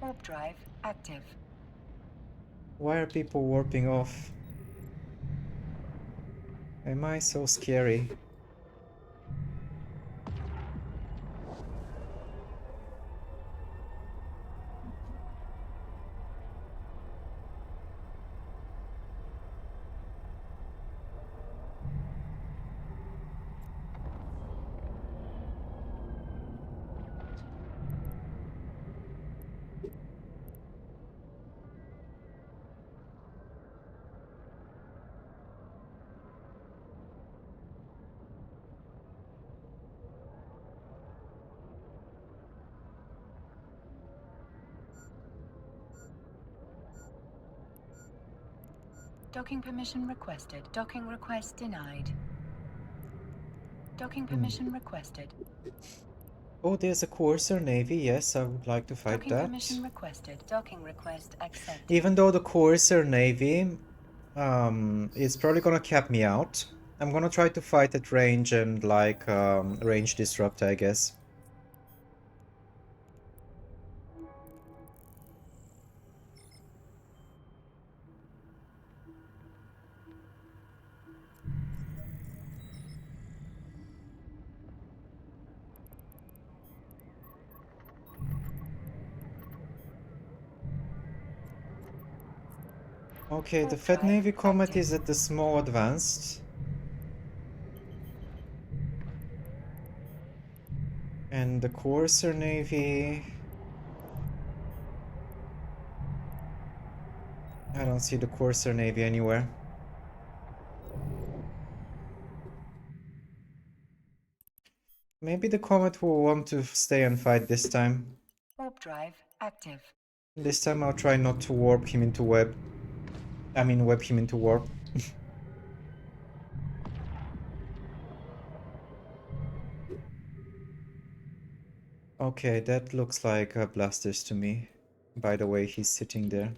Warp drive active. Why are people warping off? Am I so scary? Docking permission requested. Docking request denied. Docking permission requested. Oh, there's a Courser Navy. Yes, I would like to fight Docking that. permission requested. Docking request accepted. Even though the Courser Navy is probably gonna cap me out, I'm gonna try to fight at range and like range disrupt, I guess. Okay, the Fed Navy Comet is at the small advanced. And the Courser Navy... I don't see the Courser Navy anywhere. Maybe the Comet will want to stay and fight this time. Warp drive active. This time I'll try not to warp him into web. I mean web him into warp. Okay, that looks like blasters to me. By the way, he's sitting there.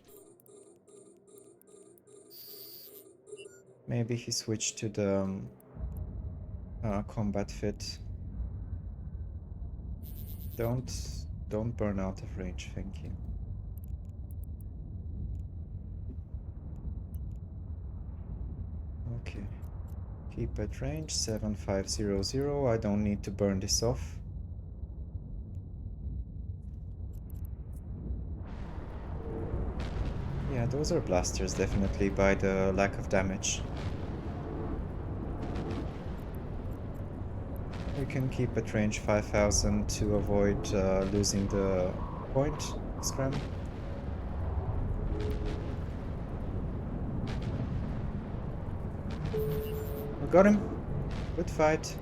Maybe he switched to the combat fit. Don't burn out of range, thank you. Okay. Keep at range 7500. I don't need to burn this off. Yeah, those are blasters definitely by the lack of damage. We can keep at range 5000 to avoid losing the point scram. We got him. Good fight.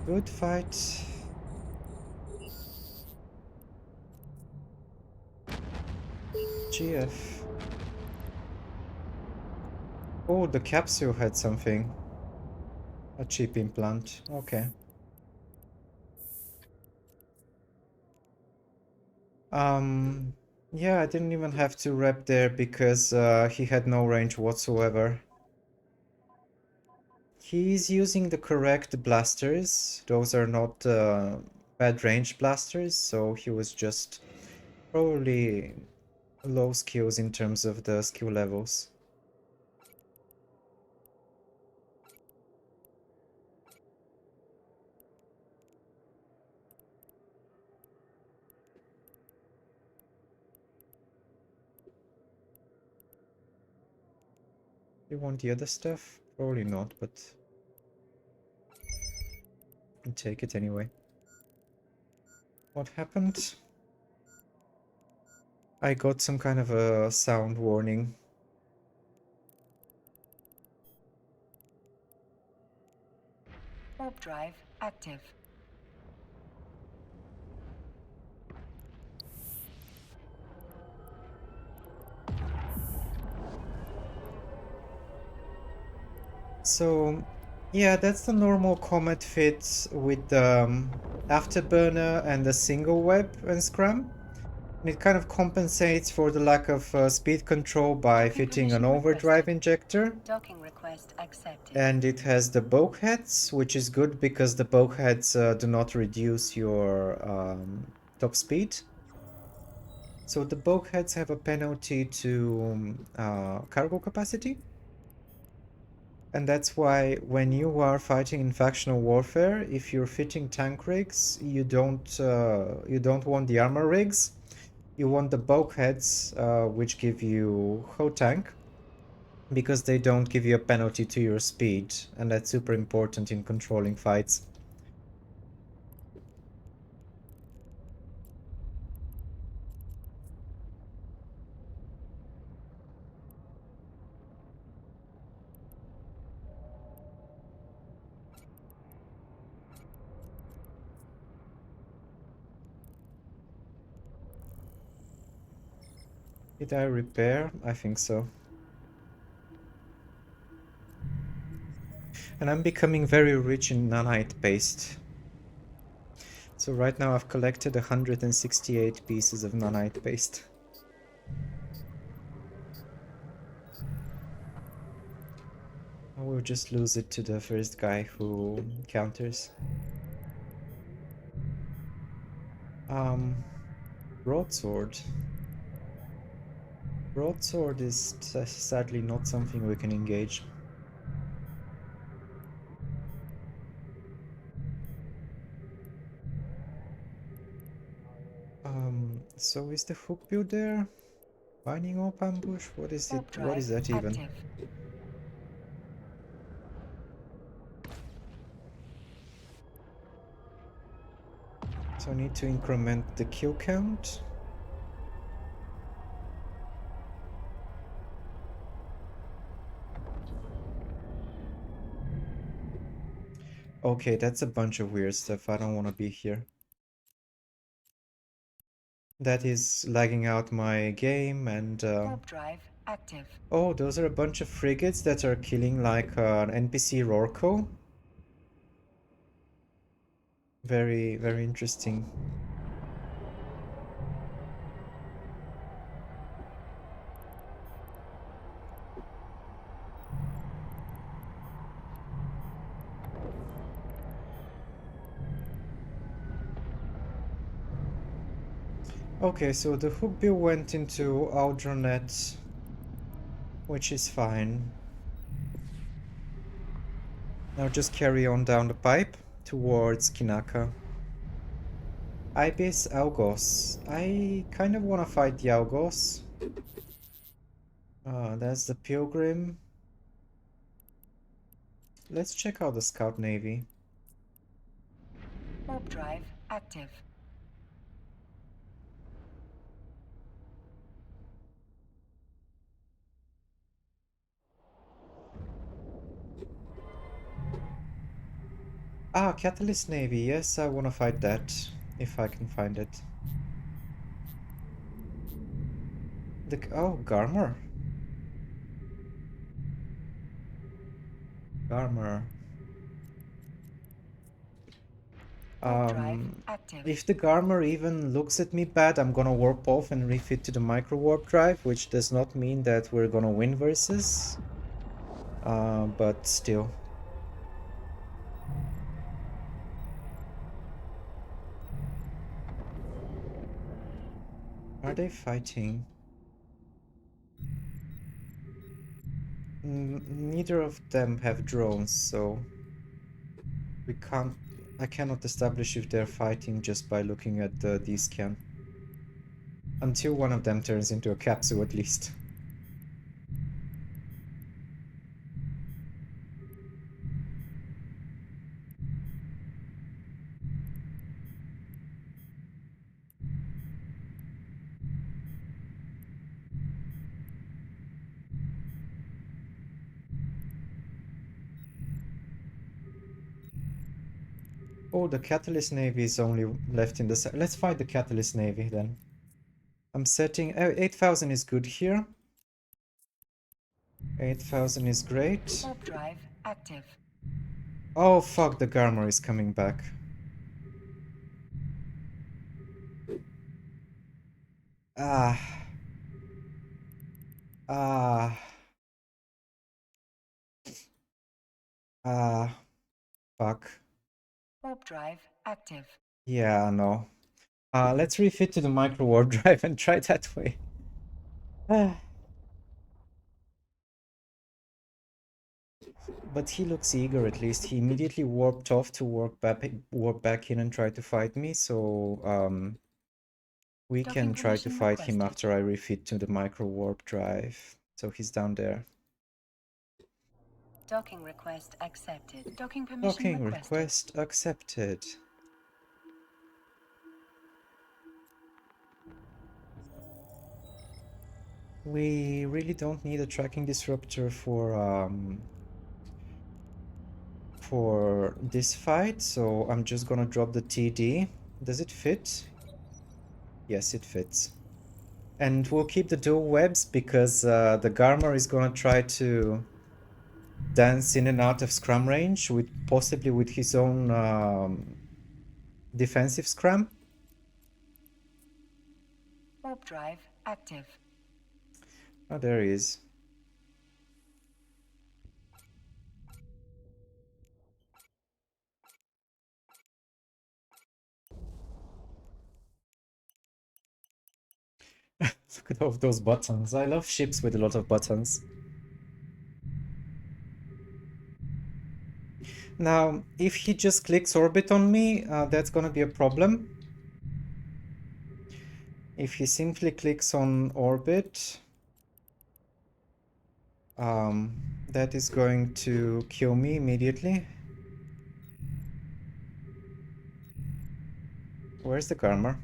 Good fight. GF. Oh, the capsule had something. A chip implant. Okay. Yeah, I didn't even have to rep there because he had no range whatsoever. He's using the correct blasters. Those are not bad range blasters, so he was just probably low skills in terms of the skill levels. You want the other stuff? Probably not, but I'll take it anyway. What happened? I got some kind of a sound warning. Warp drive active. So, yeah, that's the normal comet fit with the afterburner and the single web and scrum. And it kind of compensates for the lack of speed control by Docking fitting an permission overdrive requested. injector. Docking request accepted. And it has the bulkheads, which is good because the bulkheads do not reduce your top speed. So the bulkheads have a penalty to cargo capacity. And that's why when you are fighting in factional warfare, if you're fitting tank rigs, you don't want the armor rigs. You want the bulkheads, which give you hull tank, because they don't give you a penalty to your speed, and that's super important in controlling fights. Did I repair? I think so. And I'm becoming very rich in nanite paste. So right now I've collected 168 pieces of nanite paste. I will just lose it to the first guy who counters. Broadsword. Broadsword is sadly not something we can engage. So is the hook build there? Binding up ambush? What is it? What is that even? Active. So I need to increment the kill count. Okay, that's a bunch of weird stuff. I don't want to be here. That is lagging out my game and... Warp drive active. Oh, those are a bunch of frigates that are killing like an NPC Rorco. Very, very interesting. Okay, so the hook bill went into Aldronet, which is fine. Now just carry on down the pipe towards Kinaka. Ibis Algos. I kind of want to fight the Algos. That's the Pilgrim. Let's check out the Scout Navy. Warp drive active. Ah, Catalyst Navy. Yes, I want to fight that, if I can find it. Oh, Garmer. Garmer. If the Garmer even looks at me bad, I'm gonna warp off and refit to the micro warp drive, which does not mean that we're gonna win versus. But still. Are they fighting? Neither of them have drones, so we can't. I cannot establish if they're fighting just by looking at the D-scan. Until one of them turns into a capsule, at least. Oh, the Catalyst Navy is only left in the... Let's fight the Catalyst Navy, then. I'm setting... 8,000 is good here. 8,000 is great. Warp drive active. Oh, fuck, the Garmor is coming back. Ah. Ah. Ah. Fuck. Warp drive active. Yeah, no. Let's refit to the micro warp drive and try that way. But he looks eager, at least. He immediately warped off to warp back in and try to fight me, so we Docking can try to permission fight him requested. after I refit to the micro warp drive. So he's down there. Docking request accepted. Docking permission Docking requested. request accepted. We really don't need a tracking disruptor for this fight, so I'm just gonna drop the TD. Does it fit? Yes, it fits. And we'll keep the dual webs because the Garmor is gonna try to dance in and out of scrum range, with possibly with his own defensive scrum. Warp drive active. Oh, there he is. Look at all of those buttons. I love ships with a lot of buttons. Now, if he just clicks orbit on me, that's gonna be a problem. If he simply clicks on orbit, that is going to kill me immediately. Where's the Garmor?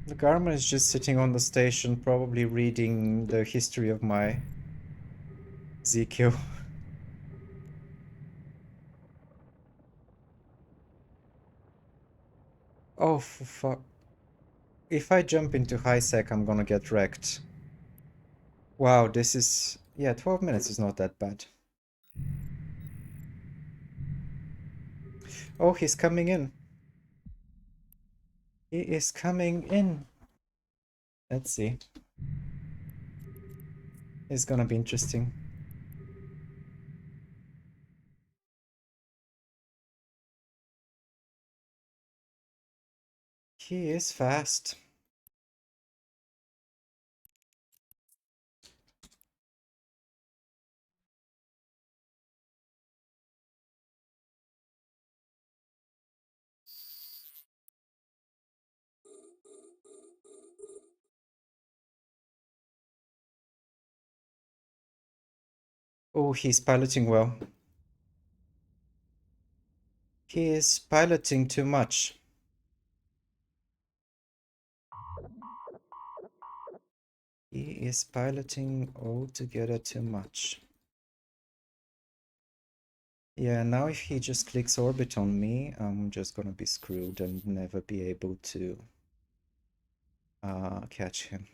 The Garmin is just sitting on the station, probably reading the history of my ZQ. Oh, for fuck. If I jump into high sec, I'm gonna get wrecked. Wow, this is... Yeah, 12 minutes is not that bad. Oh, he's coming in. He is coming in. Let's see. It's gonna be interesting. He is fast. Oh, he's piloting well. He is piloting too much. He is piloting altogether too much. Yeah, now if he just clicks orbit on me, I'm just gonna be screwed and never be able to catch him.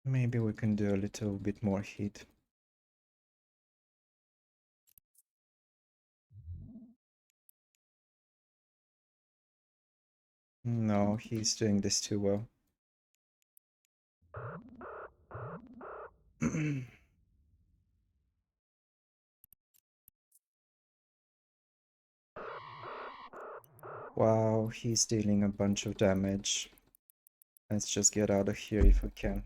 Maybe we can do a little bit more heat. No, he's doing this too well. Wow, he's dealing a bunch of damage. Let's just get out of here if we can.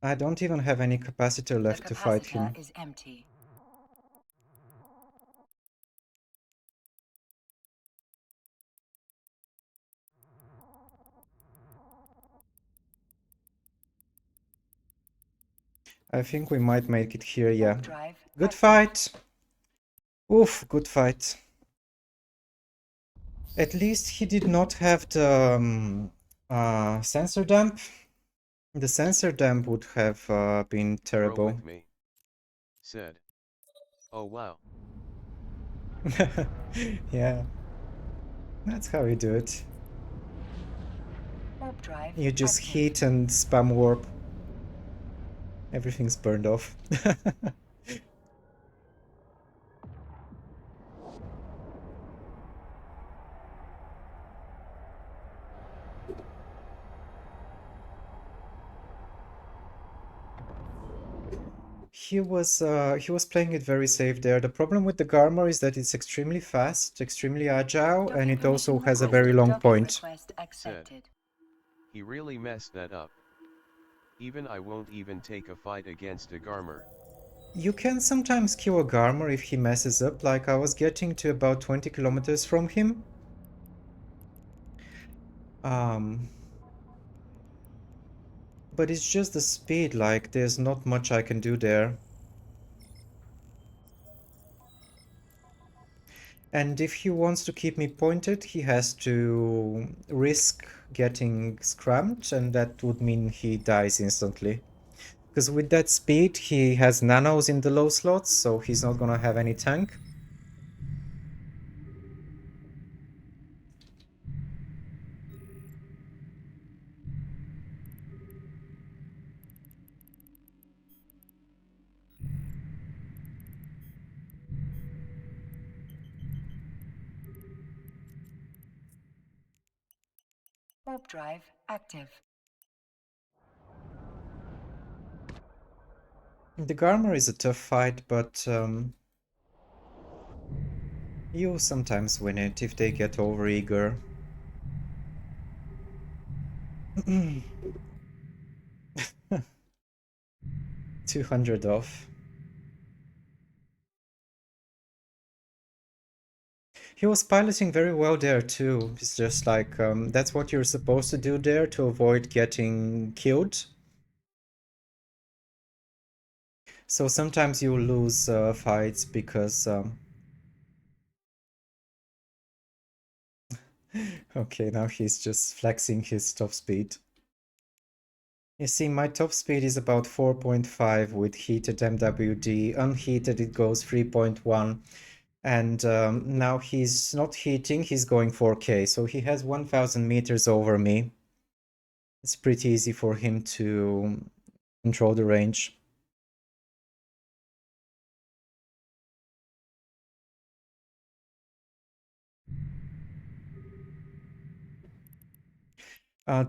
I don't even have any capacitor left to fight him. The capacitor is empty. I think we might make it here, yeah. Drive Good active. fight! Oof, good fight. At least he did not have the sensor damp. The sensor damp would have been Throw terrible. with me. Said. Oh wow. Yeah. That's how you do it. Warp drive You just active. heat and spam warp. Everything's burned off. He was playing it very safe there. The problem with the Garmor is that it's extremely fast, extremely agile, and Docking it also permission has a requested. very long Docking point. request accepted. He really messed that up. Even I won't even take a fight against a Garmer. You can sometimes kill a Garmor if he messes up, like I was getting to about 20 kilometers from him. But it's just the speed, like there's not much I can do there. And if he wants to keep me pointed, he has to risk getting scrammed, and that would mean he dies instantly. Because with that speed, he has nanos in the low slots, so he's not gonna have any tank. Warp drive active. The Garmor is a tough fight, but you sometimes win it if they get overeager. 200 off. He was piloting very well there too. It's just like, that's what you're supposed to do there to avoid getting killed. So sometimes you lose fights because... Okay, now he's just flexing his top speed. You see, my top speed is about 4.5 with heated MWD. Unheated, it goes 3.1. And now he's not heating, he's going 4K. So he has 1,000 meters over me. It's pretty easy for him to control the range.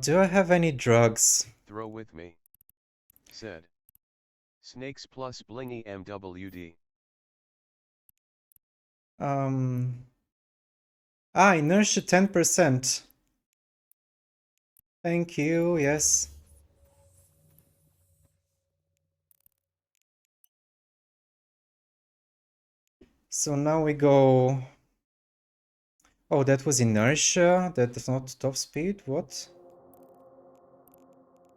Do I have any drugs? Throw with me. Said. Snakes plus blingy MWD. Inertia 10%. Thank you, yes. So now we go... Oh, that was inertia? That is not top speed? What?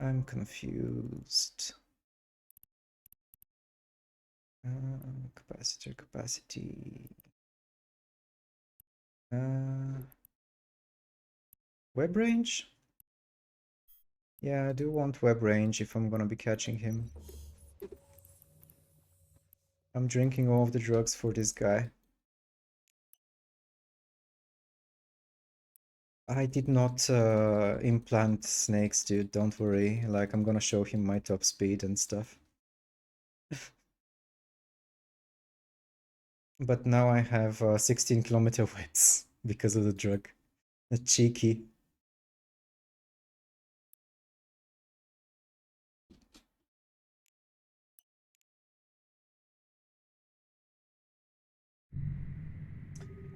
I'm confused. Capacitor capacity. Web range? Yeah, I do want web range if I'm gonna be catching him. I'm drinking all of the drugs for this guy. I did not implant snakes, dude. Don't worry. Like, I'm gonna show him my top speed and stuff. But now I have 16-kilometer whips because of the drug. Cheeky.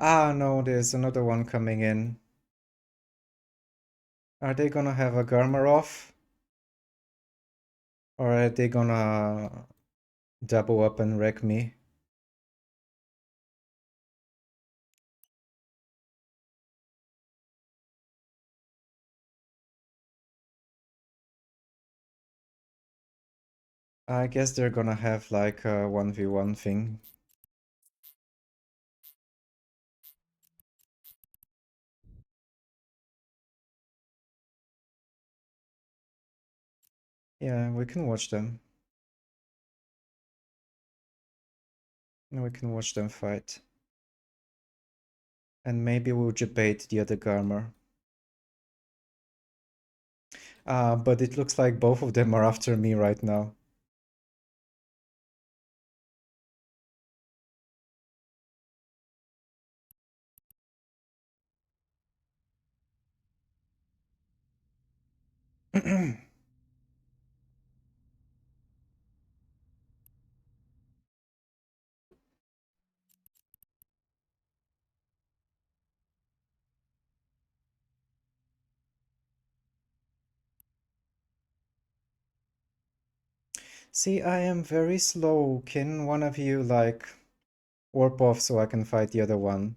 Ah, no, there's another one coming in. Are they gonna have a Garmarov? Or are they gonna double up and wreck me? I guess they're gonna have like a 1v1 thing. Yeah, we can watch them. We can watch them fight. And maybe we'll debate the other Garmer. But it looks like both of them are after me right now. See, I am very slow. Can one of you, like, warp off so I can fight the other one?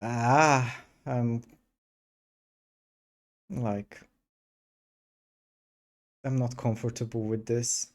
I'm like, I'm not comfortable with this.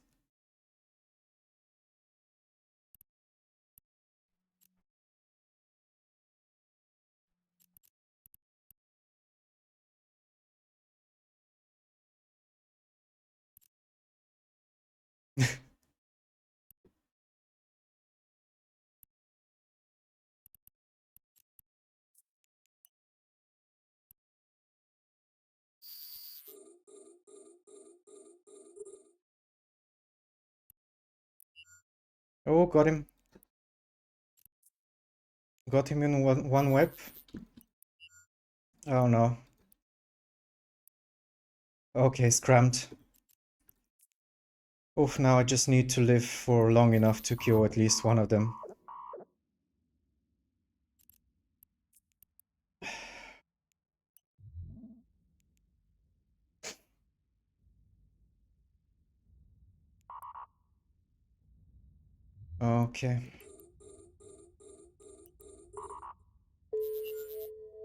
Oh, got him. Got him in one web. Oh no. Okay, scrammed. Oof, now I just need to live for long enough to kill at least one of them. Okay.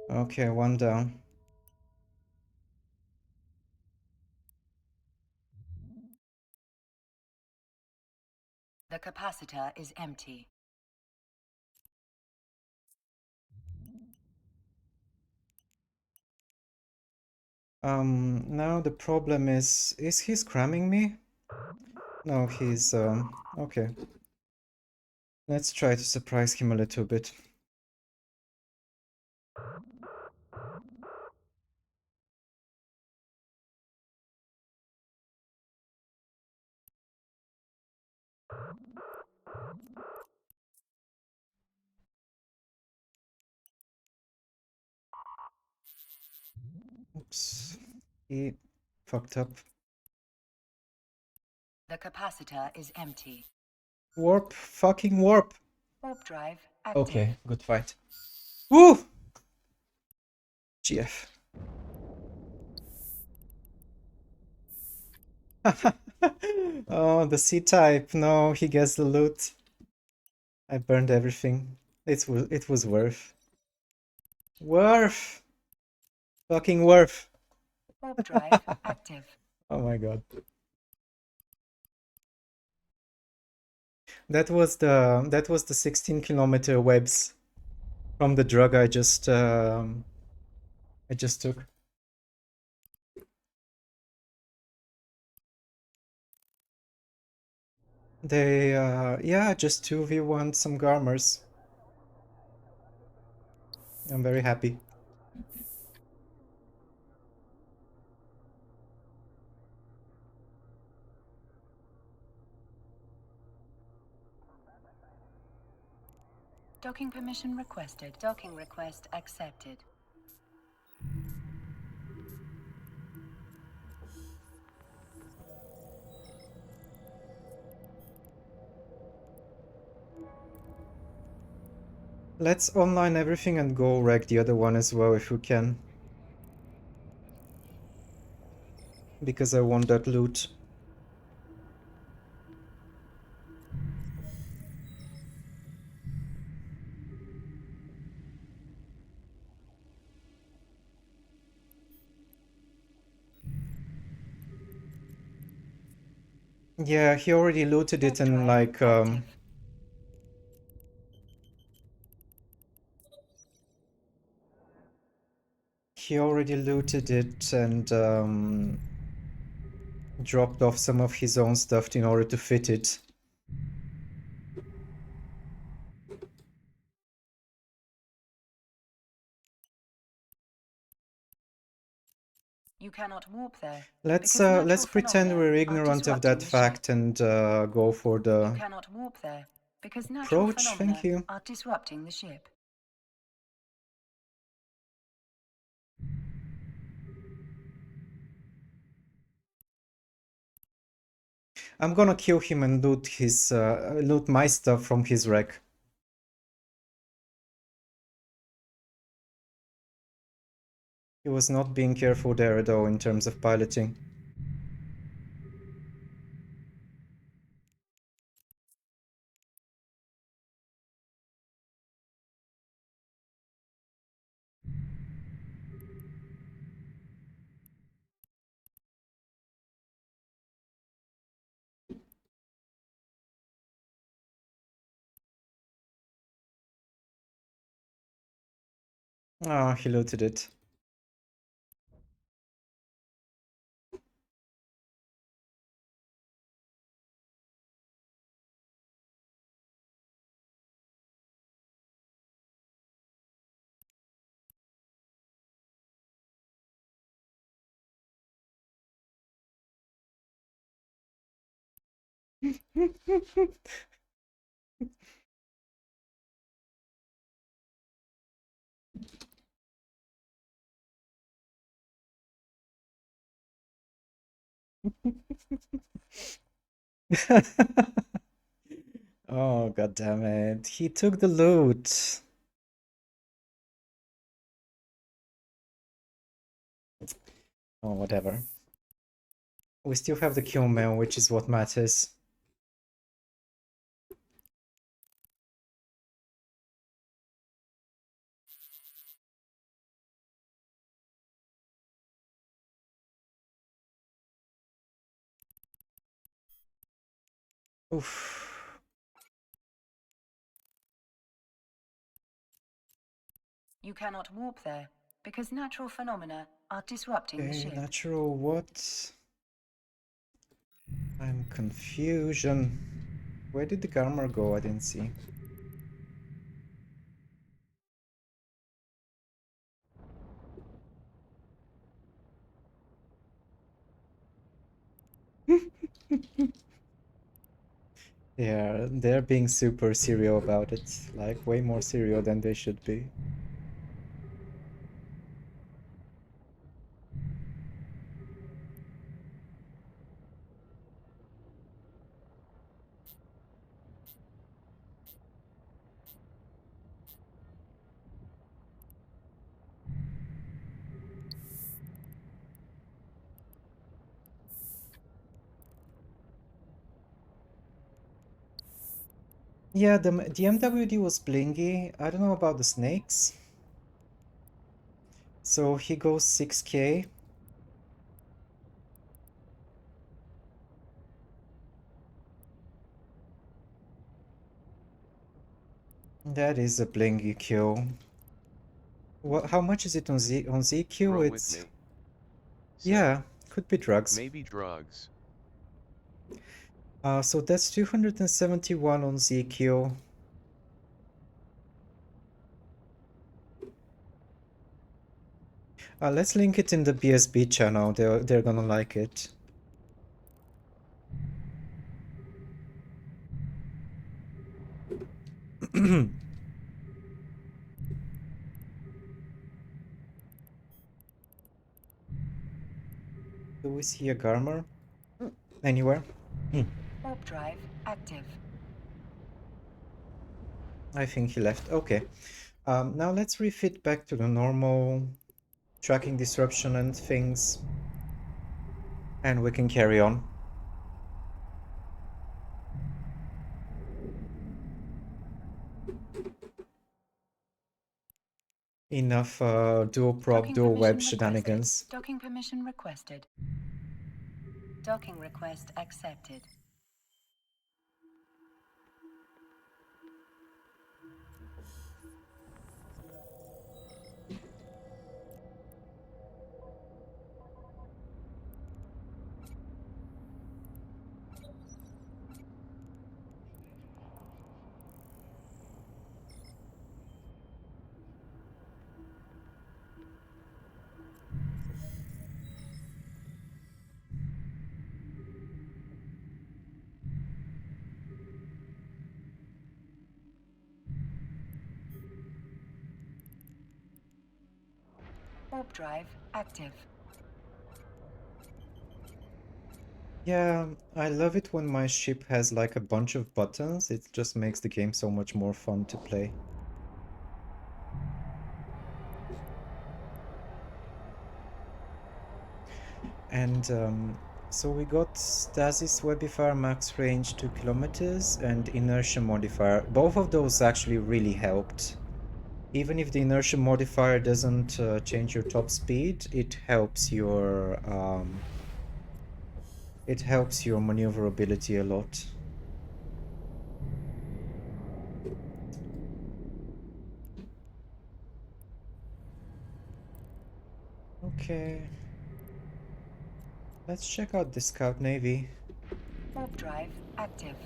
Okay, one down. The capacitor is empty. Now the problem is he scramming me? No, he's, okay. Let's try to surprise him a little bit. Oops. He fucked up. The capacitor is empty. Warp, fucking warp. Warp drive active. Okay, good fight. Woo! GF. Oh, the C-type. No, he gets the loot. I burned everything. It was worth. Worth! Fucking worth! Warp drive active. Oh my god. That was the 16-kilometer webs from the drug I just took. They yeah, just 2v1 some Garmers. I'm very happy. Docking permission requested. Docking request accepted. Let's online everything and go wreck the other one as well if we can. Because I want that loot. Yeah, he already looted it and like he already looted it and dropped off some of his own stuff in order to fit it. You cannot warp there. Let's pretend we're ignorant of that fact and go for the You cannot warp there because natural approach. phenomena Thank you. are disrupting the ship. I'm gonna kill him and loot my stuff from his wreck. He was not being careful there though in terms of piloting. Oh, he looted it. Oh, god damn it. He took the loot. Oh, whatever. We still have the kill mail, which is what matters. Oof. You cannot warp there because natural phenomena are disrupting the ship. Natural what? I'm confusion. Where did the Garmer go? I didn't see. Yeah, they're being super serial about it. Like, way more serial than they should be. Yeah, the MWD was blingy. I don't know about the snakes. So he goes 6k. That is a blingy kill. What? How much is it on ZQ? Roll with It's me. Said. yeah, could be drugs. Maybe drugs. So that's 271 on ZQ. Let's link it in the BSB channel. They're gonna like it. Do we see a Garmer anywhere? Warp drive active. I think he left. Okay. Now let's refit back to the normal tracking disruption and things, and we can carry on. Enough dual prop, Docking dual web permission shenanigans. requested. Docking permission requested. Docking request accepted. Warp drive active. Yeah, I love it when my ship has like a bunch of buttons. It just makes the game so much more fun to play. And so we got stasis webifier max range 2 kilometers and inertia modifier. Both of those actually really helped. Even if the inertia modifier doesn't change your top speed, it helps your maneuverability a lot. Okay. Let's check out the Scout Navy. Warp drive active.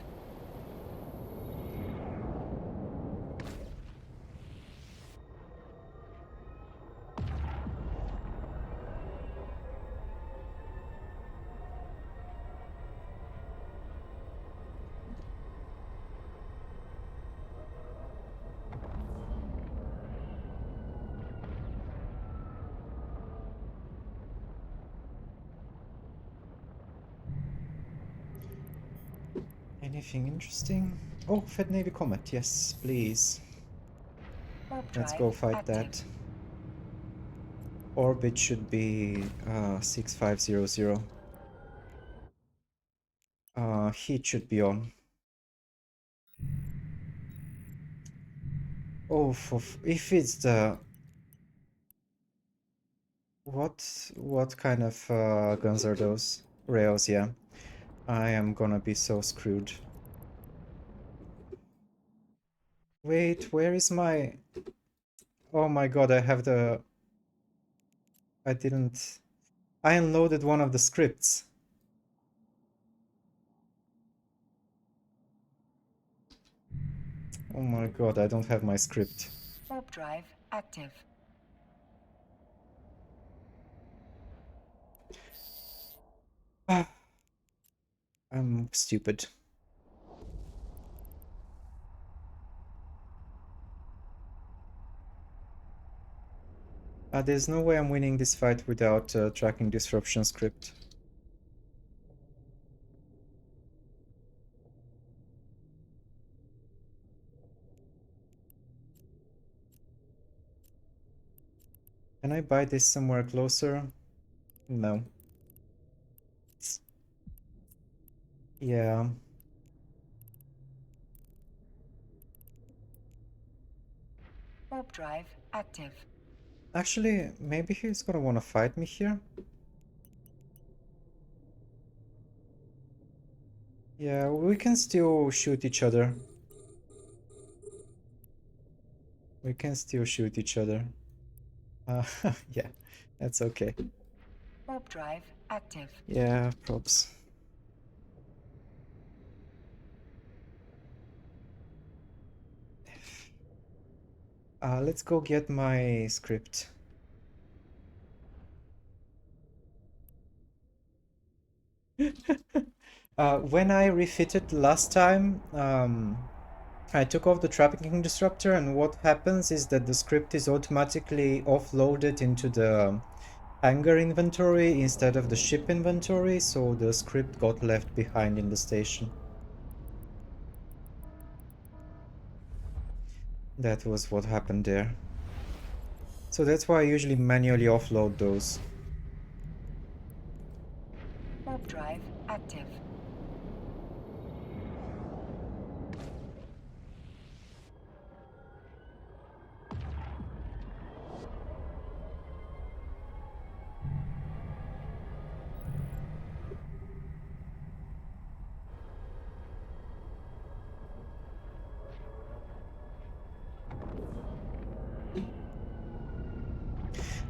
Anything interesting? Oh, Fed Navy Comet. Yes, please. Warp Let's drive go fight active. that. Orbit should be 6500. Heat should be on. Oh, if it's the... What kind of guns are those? Rails, yeah. I am gonna be so screwed. Wait, where is my... Oh my god, I have the... I didn't... I unloaded one of the scripts. Oh my god, I don't have my script. Warp drive active. I'm stupid. There's no way I'm winning this fight without tracking disruption script. Can I buy this somewhere closer? No. Yeah. Warp drive active. Actually, maybe he's gonna wanna fight me here. Yeah, we can still shoot each other. We can still shoot each other. Yeah, that's okay. Warp drive active. Yeah, props. Let's go get my script. When I refitted last time, I took off the trafficking disruptor, and what happens is that the script is automatically offloaded into the hangar inventory instead of the ship inventory, so the script got left behind in the station. That was what happened there. So that's why I usually manually offload those. Warp drive active.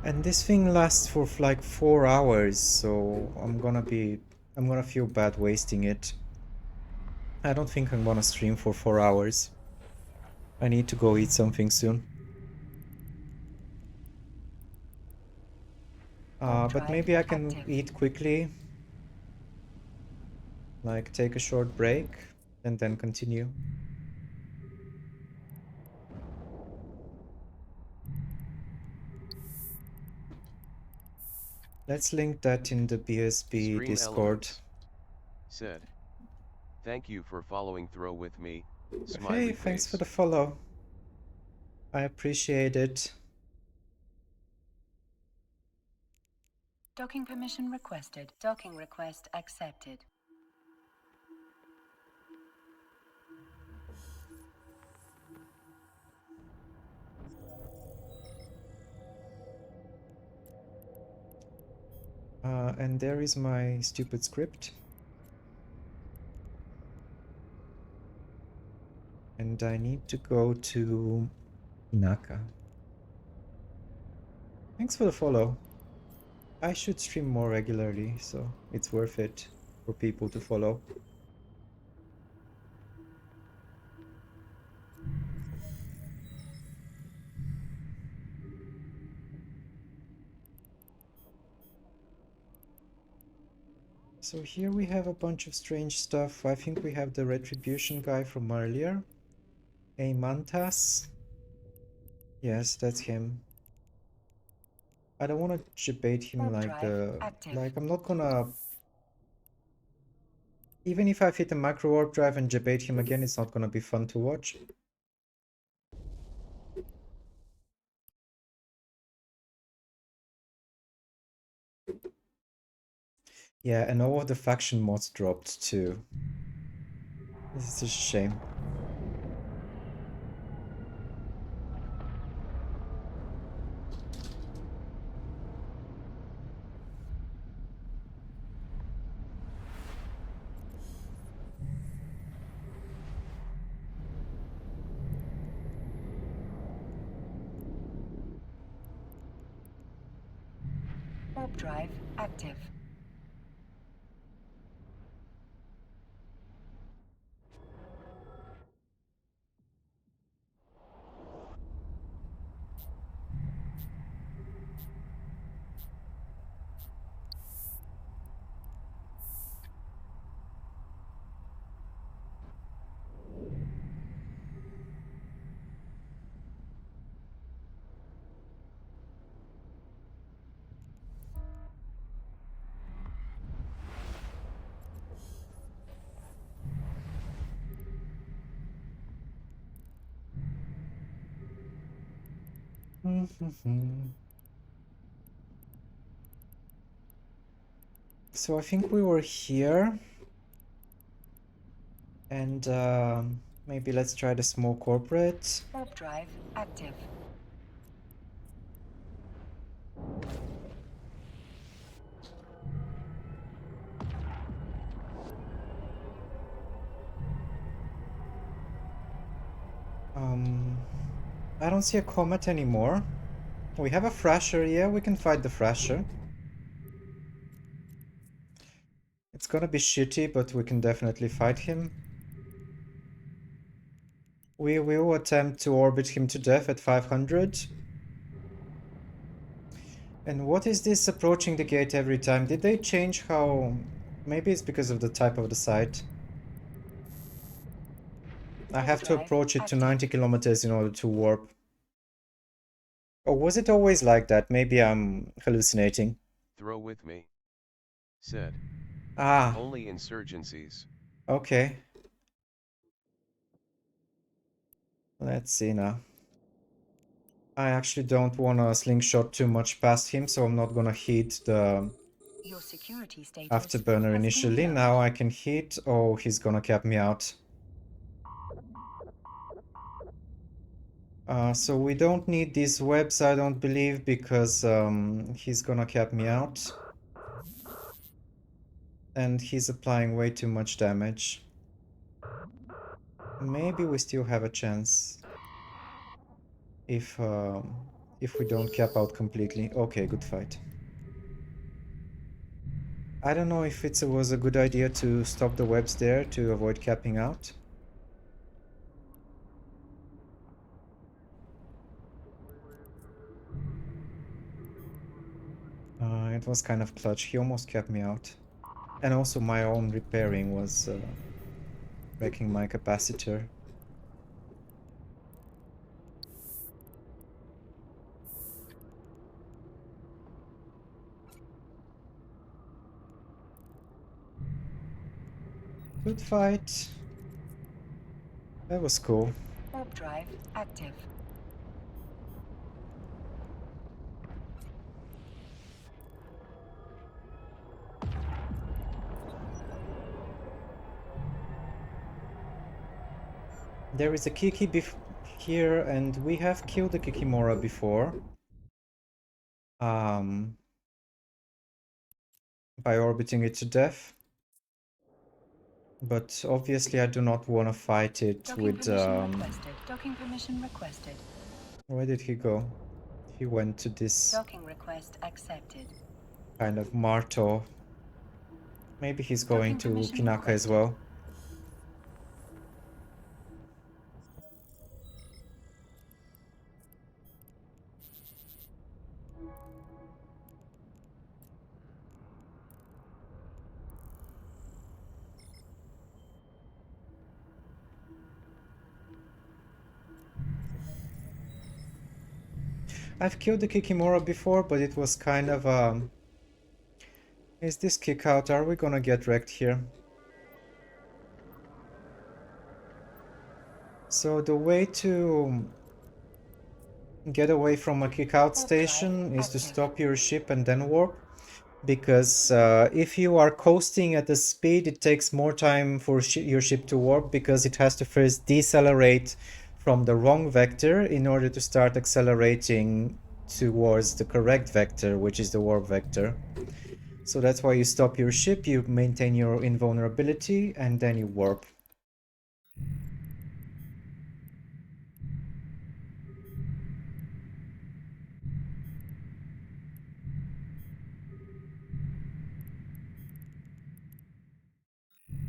And this thing lasts for like 4 hours, so I'm gonna feel bad wasting it. I don't think I'm gonna stream for 4 hours. I need to go eat something soon. But maybe I can eat quickly. Like take a short break and then continue. Let's link that in the BSB Stream Discord. Elements said, "Thank you for following through with me." Smiley Hey, thanks for face. the follow. I appreciate it. Docking permission requested. Docking request accepted. And there is my stupid script. And I need to go to Naka. Thanks for the follow. I should stream more regularly, so it's worth it for people to follow. So here we have a bunch of strange stuff. I think we have the Retribution guy from earlier. A Mantas. Yes, that's him. I don't want to debate him like I'm not gonna... Even if I fit a macro warp drive and debate him again, it's not gonna be fun to watch. Yeah, and all of the faction mods dropped too. This is a shame. Warp drive active. So I think we were here. And maybe let's try the small corporate. Warp drive active. I don't see a comet anymore. We have a Thrasher, yeah, we can fight the Thrasher. It's gonna be shitty, but we can definitely fight him. We will attempt to orbit him to death at 500. And what is this approaching the gate every time? Did they change how... Maybe it's because of the type of the site. I have to approach it to 90 kilometers in order to warp. Or was it always like that? Maybe I'm hallucinating. Throw with me. Said. Ah. Only insurgencies. Okay. Let's see now. I actually don't want to slingshot too much past him, so I'm not gonna hit the afterburner initially. Now I can hit. Oh, he's gonna cap me out. So we don't need these webs, I don't believe, because he's gonna cap me out. And he's applying way too much damage. Maybe we still have a chance. If we don't cap out completely. Okay, good fight. I don't know if it was a good idea to stop the webs there to avoid capping out. It was kind of clutch. He almost kept me out. And also my own repairing was wrecking my capacitor. Good fight. That was cool. Warp drive active. There is a Kiki here, and we have killed the Kikimora before. By orbiting it to death. But obviously I do not want to fight it with... Docking permission requested. Where did he go? He went to this... Docking request accepted. Kind of Marto. Maybe he's going to Kinaka as well. I've killed the Kikimora before, but it was kind of Is this kick out? Are we gonna get wrecked here? So the way to get away from a kick out station is to stop your ship and then warp. Because if you are coasting at a speed, it takes more time for your ship to warp, because it has to first decelerate from the wrong vector in order to start accelerating towards the correct vector, which is the warp vector. So that's why you stop your ship, you maintain your invulnerability, and then you warp.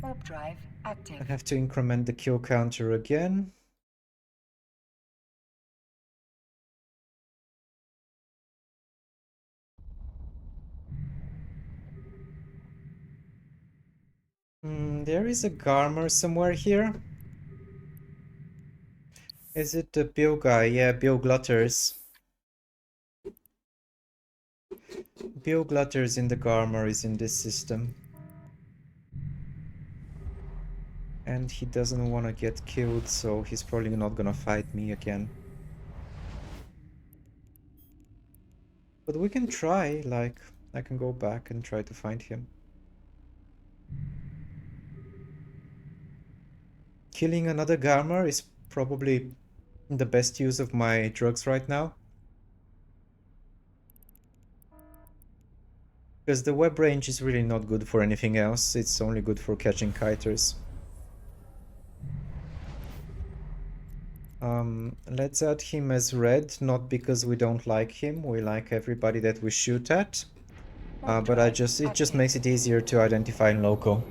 Warp drive active. I have to increment the kill counter again. There is a Garmer somewhere here. Is it the Bill guy? Yeah, Bill Glutters. Bill Glutters in the Garmer is in this system. And he doesn't want to get killed, so he's probably not gonna fight me again. But we can try, like, I can go back and try to find him. Killing another Garmer is probably the best use of my drugs right now. Because the web range is really not good for anything else, it's only good for catching kiters. Let's add him as red, not because we don't like him. We like everybody that we shoot at. But it just makes it easier to identify in local.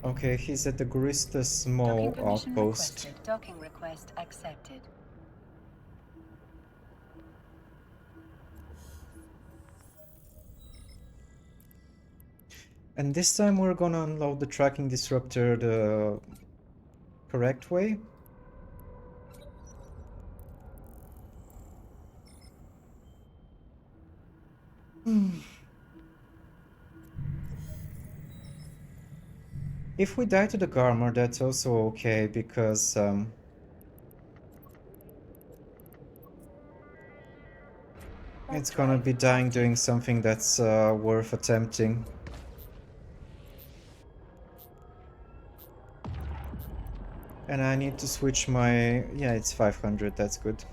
Okay, he's at the Gurista small outpost. Requested. Docking request accepted. And this time we're gonna unload the tracking disruptor the correct way. If we die to the Garmer, that's also okay, because it's gonna be dying doing something that's worth attempting. And I need to switch my... yeah, it's 500, that's good.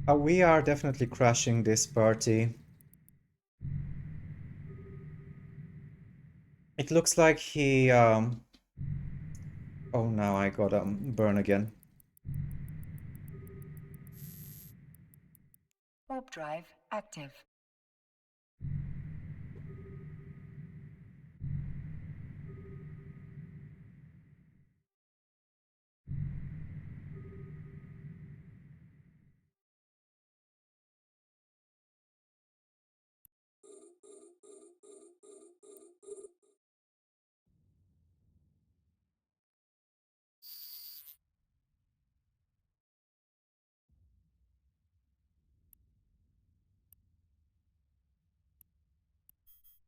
We are definitely crashing this party. It looks like he... oh, now I gotta burn again. Warp drive active.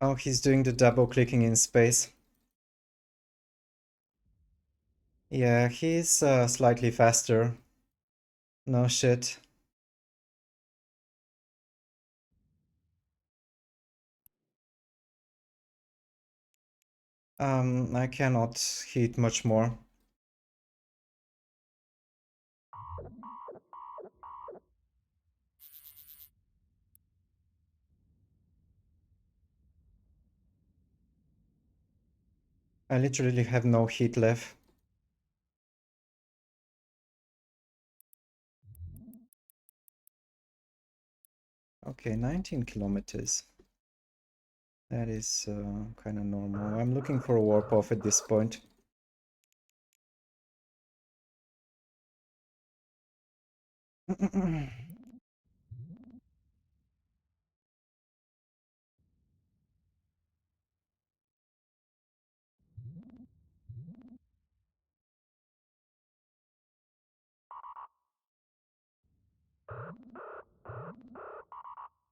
Oh, he's doing the double clicking in space. Yeah, he's slightly faster. No shit. I cannot hit much more. I literally have no heat left. Okay, 19 kilometers. That is kind of normal. I'm looking for a warp off at this point.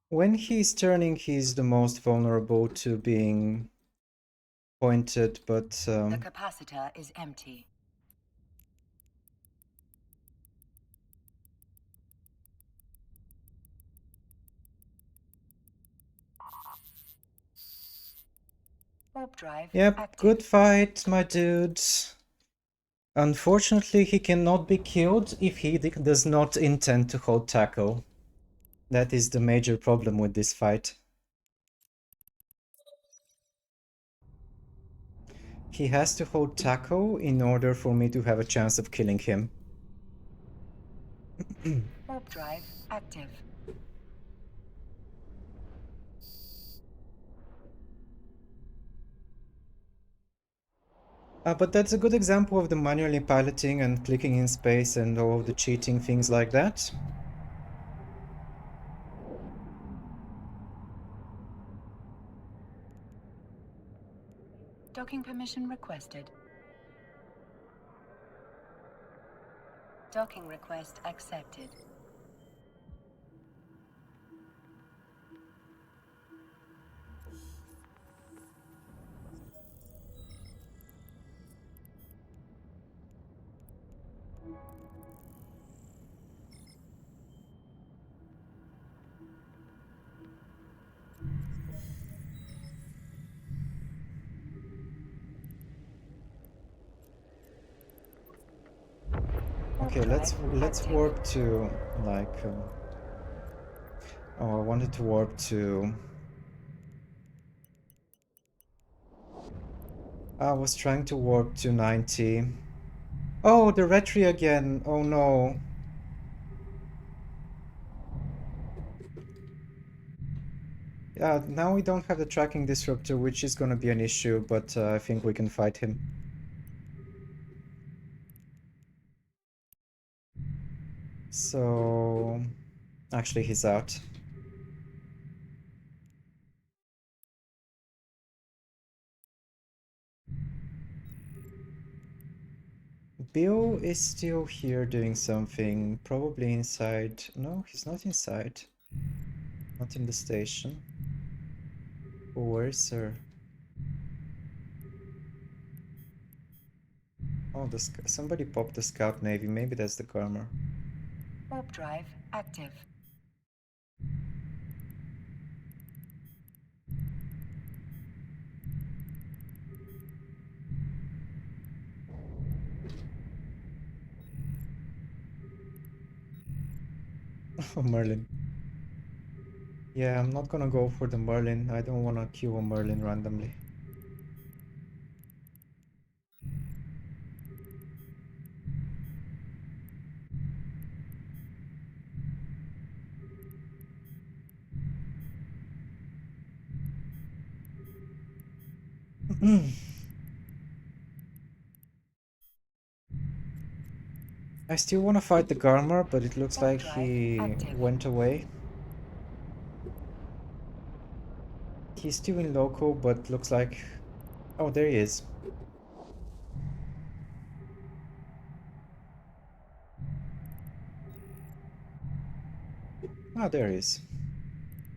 When he's turning, he's the most vulnerable to being pointed, but... The capacitor is empty. Warp drive yep, active. good fight, my dude. Unfortunately, he cannot be killed if he does not intend to hold tackle. That is the major problem with this fight. He has to hold tackle in order for me to have a chance of killing him. Warp drive active. But that's a good example of the manually piloting and clicking in space and all of the cheating things like that. Docking permission requested. Docking request accepted. Okay, let's warp to like. Oh, I wanted to warp to. I was trying to warp to 90. Oh, the retry again. Oh no. Yeah, now we don't have the tracking disruptor, which is gonna be an issue, but I think we can fight him. So, actually he's out. Bill is still here doing something, probably inside. No, he's not inside. Not in the station. Oh, where is Sir? Oh, somebody popped the Scout Navy. Maybe that's the Karma. Warp drive active. Oh, Merlin. Yeah, I'm not gonna go for the Merlin. I don't wanna queue a Merlin randomly. I still want to fight the Garmer, but it looks like he went away. He's still in local, but looks like... Oh, there he is. Oh, there he is.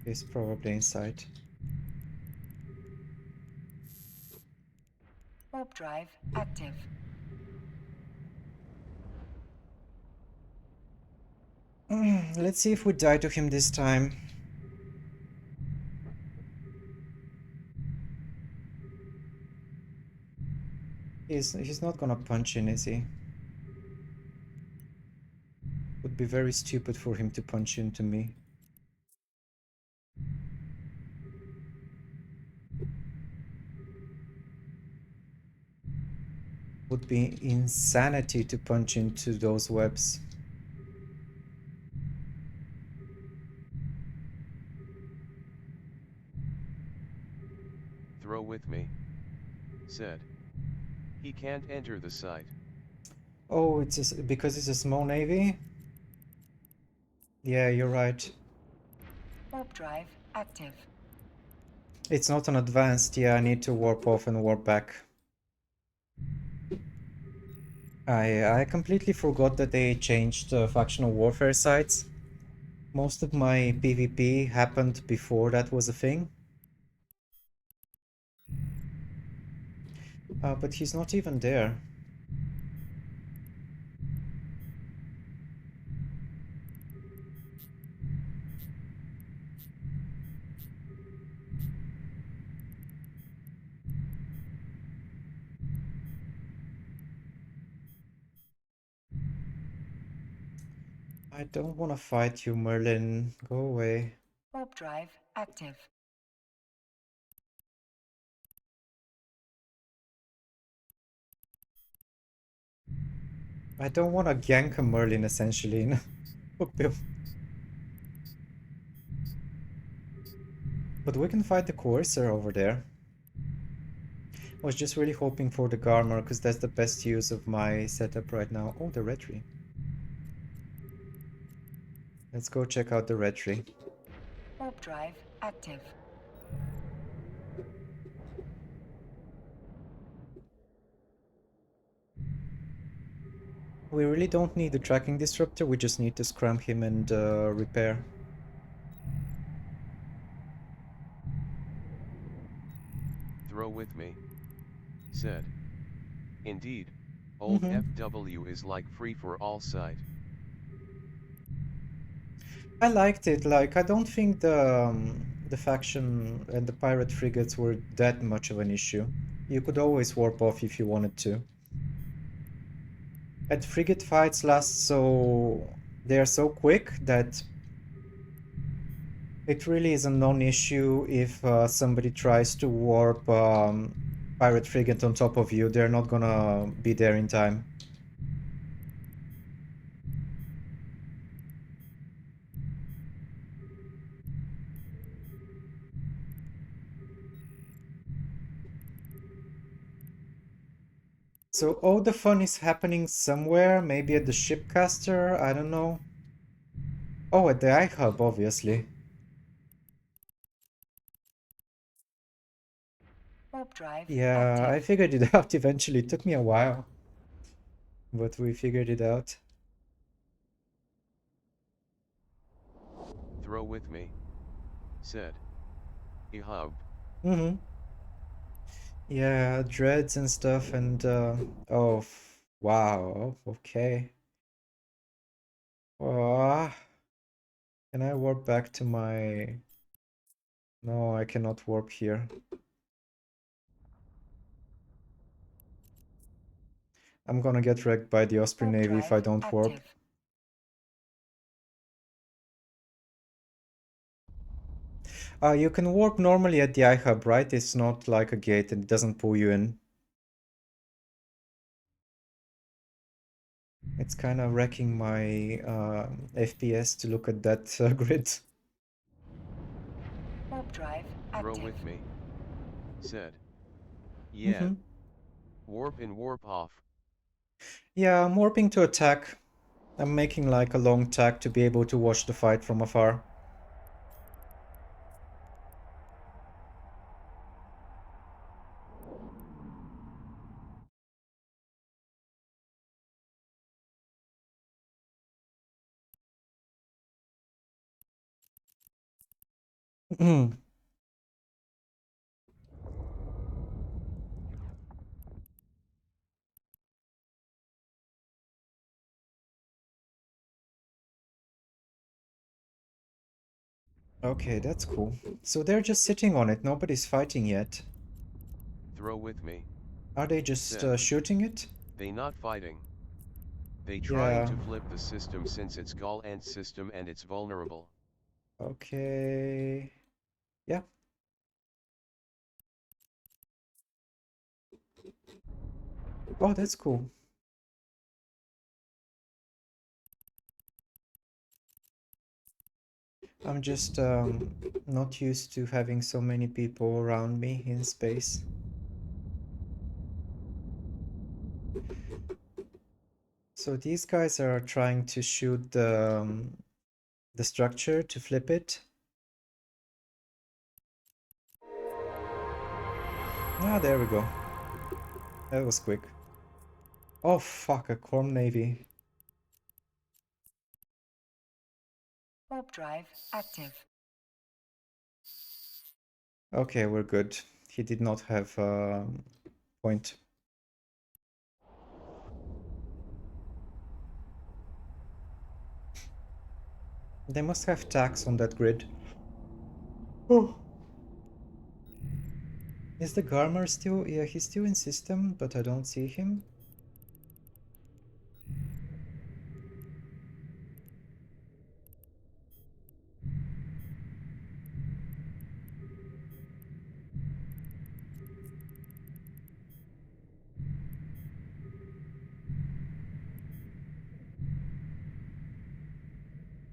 He's probably inside. Warp drive active. Let's see if we die to him this time. He's not gonna punch in, is he? Would be very stupid for him to punch into me. Would be insanity to punch into those webs. Throw with me, said. He can't enter the site. Oh, because it's a small navy? Yeah, you're right. Warp drive active. It's not an advanced. Yeah, I need to warp off and warp back. I completely forgot that they changed factional warfare sites. Most of my PvP happened before that was a thing. But he's not even there. I don't want to fight you, Merlin. Go away. Warp drive active. I don't want to gank a Merlin, essentially. But we can fight the Coercer over there. I was just really hoping for the Garmer, because that's the best use of my setup right now. Oh, the Retry. Let's go check out the Retry. Warp drive active. We really don't need the tracking disruptor, we just need to scram him and repair. Throw with me, said. Indeed, old FW is like free for all site. I liked it. Like, I don't think the faction and the pirate frigates were that much of an issue. You could always warp off if you wanted to. And frigate fights last they are so quick that it really is a non-issue if somebody tries to warp pirate frigate on top of you. They're not gonna be there in time. So all the fun is happening somewhere, maybe at the shipcaster, I don't know. Oh, at the iHub, obviously. Warp drive Yeah, I active. figured it out eventually. It took me a while, but we figured it out. Throw with me, said. Ehub. Mm-hmm. Yeah, dreads and stuff and oh, wow, okay. Ah, can I warp back to my... No, I cannot warp here. I'm gonna get wrecked by the Osprey Warp Navy if I drive don't warp. active. You can warp normally at the iHub, right? It's not like a gate and it doesn't pull you in. It's kind of wrecking my FPS to look at that grid. Warp drive Throw active. with me, said. Yeah. Mm-hmm. Warp in, warp off. Yeah, I'm warping to attack. I'm making like a long tack to be able to watch the fight from afar. Okay, that's cool. So they're just sitting on it, nobody's fighting yet. Throw with me. Are they just Said. shooting it? They not fighting. They trying Yeah. to flip the system since it's Gall Ant system and it's vulnerable. Okay. Yeah. Oh, that's cool. I'm just not used to having so many people around me in space. So these guys are trying to shoot the structure to flip it. Ah, there we go. That was quick. Oh fuck, a Corm Navy. Warp drive active. Okay, we're good. He did not have point. They must have tax on that grid. Oh. Is the Garmer still... Yeah, he's still in system, but I don't see him.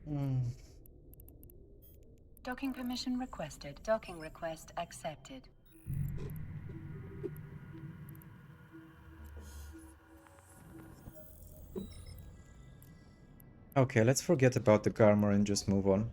Hmm. Docking permission requested. Docking request accepted. Okay, let's forget about the Garmer and just move on.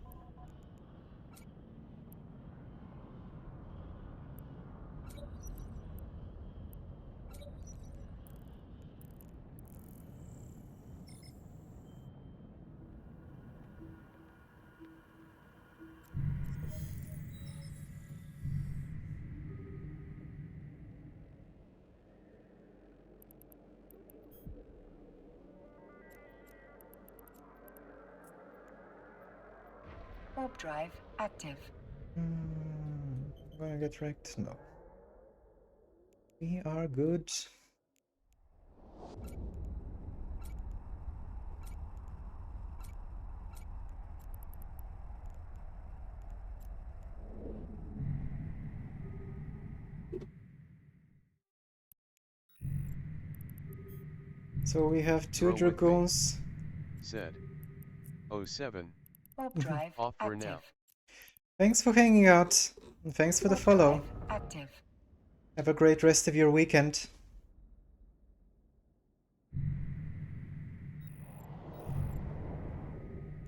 Warp drive active. I'm gonna get wrecked? No. We are good. So we have 2 Grow with me. dragoons. Said. 07. Warp drive Off for active. now. Thanks for hanging out. And thanks for the Warp follow. drive active. Have a great rest of your weekend.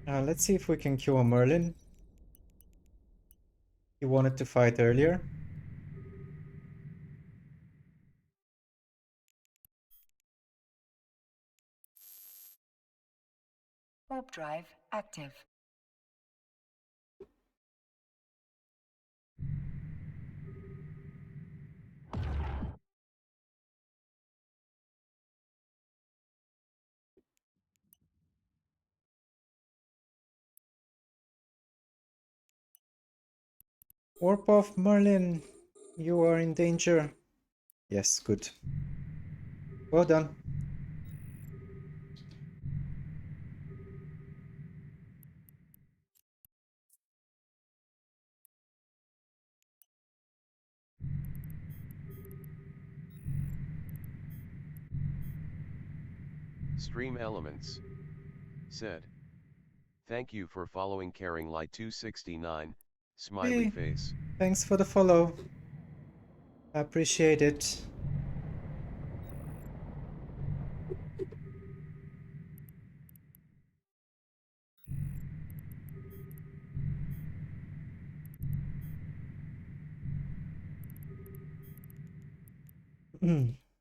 Let's see if we can kill a Merlin. He wanted to fight earlier. Warp drive active. Warp off, Merlin. You are in danger. Yes, good. Well done. Stream Elements. Said. Thank you for following Caring Light 269, smiley Hey, face. thanks for the follow. I appreciate it.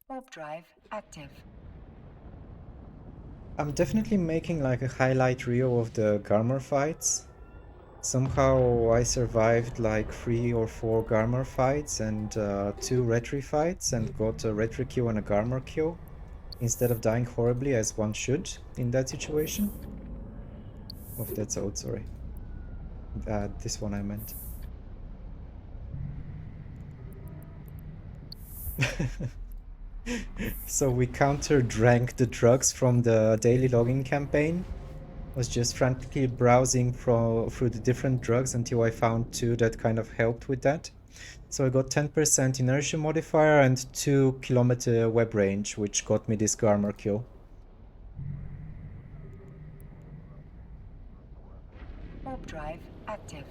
Warp drive active. I'm definitely making like a highlight reel of the Garmor fights. Somehow I survived like 3 or 4 Garmor fights and 2 Retri fights and got a Retri kill and a Garmor kill instead of dying horribly as one should in that situation. Oh, that's old, sorry. This one I meant. So we counter-drank the drugs from the daily logging campaign. Was just frantically browsing through the different drugs until I found 2 that kind of helped with that. So I got 10% inertia modifier and 2 kilometer web range, which got me this Garmor kill. Warp drive active.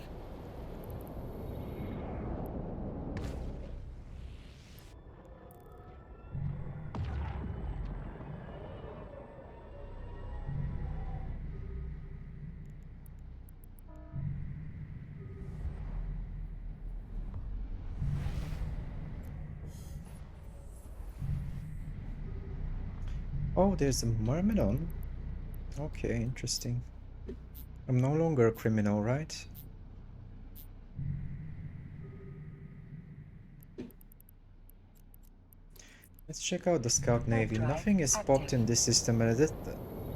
Oh, there's a Myrmidon. Okay, interesting. I'm no longer a criminal, right? Let's check out the Scout Navy. Nothing is popped in this system, and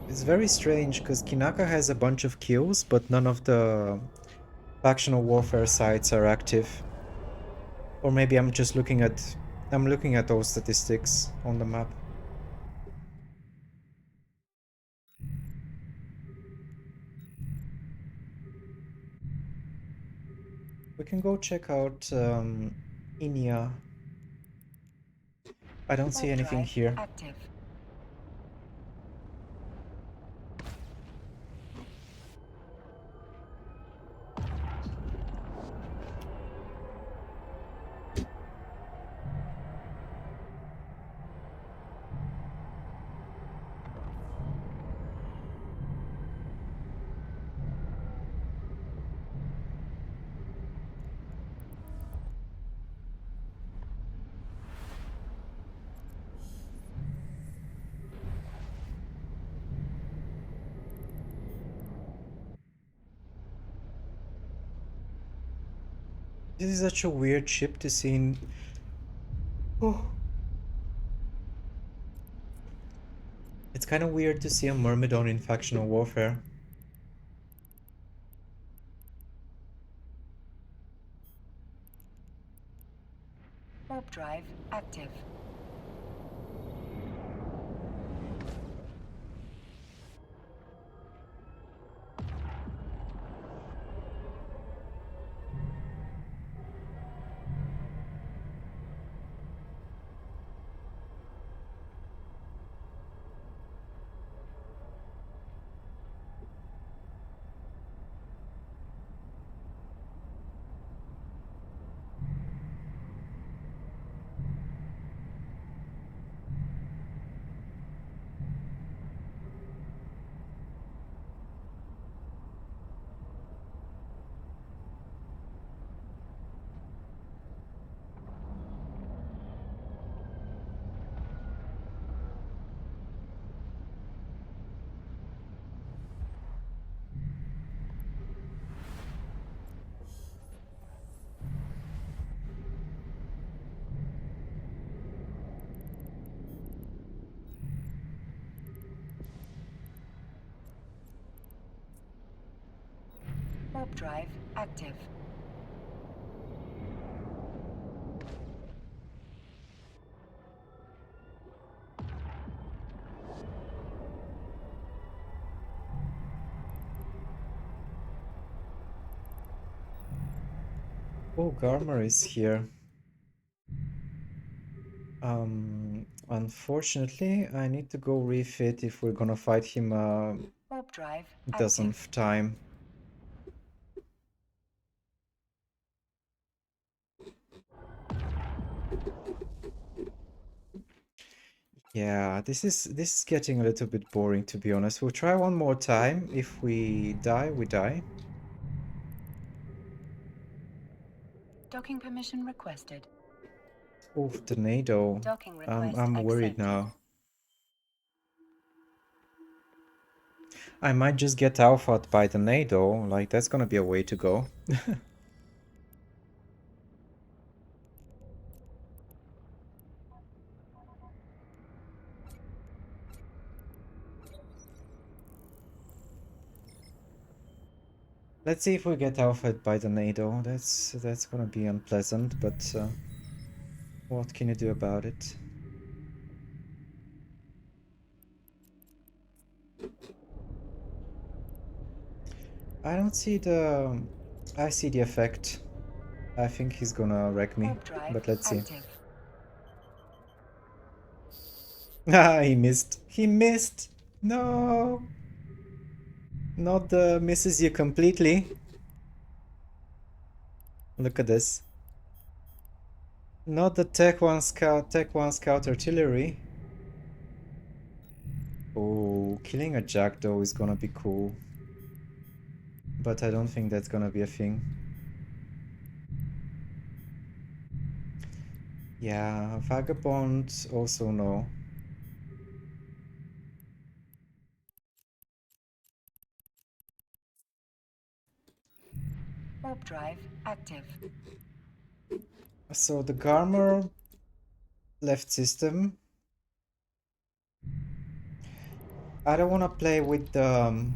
it's very strange because Kinaka has a bunch of kills, but none of the factional warfare sites are active. Or maybe I'm just looking at those statistics on the map. We can go check out Inia. I don't see anything here. Active. This is such a weird ship to see in... Oh. It's kind of weird to see a Myrmidon in factional warfare. Warp drive active. Warp drive active. Oh, Garmer is here. Unfortunately, I need to go refit if we're gonna fight him Warp drive doesn't active. time. Yeah, this is getting a little bit boring, to be honest. We'll try one more time. If we die, we die. Docking permission requested. Oh, tornado. Docking request I'm worried accepted. now. I might just get alphaed by tornado. Like, that's gonna be a way to go. Let's see if we get alphaed by tornado. That's gonna be unpleasant, but what can you do about it? I don't see the... I see the effect. I think he's gonna wreck me, Warp drive but let's see. active. Ah, he missed. He missed! No! Not the misses you completely. Look at this. Not the Tech 1 Scout Artillery. Oh, killing a Jackdaw is gonna be cool. But I don't think that's gonna be a thing. Yeah, Vagabond also no. Warp drive active. So the Garmer left system. I don't want to play with the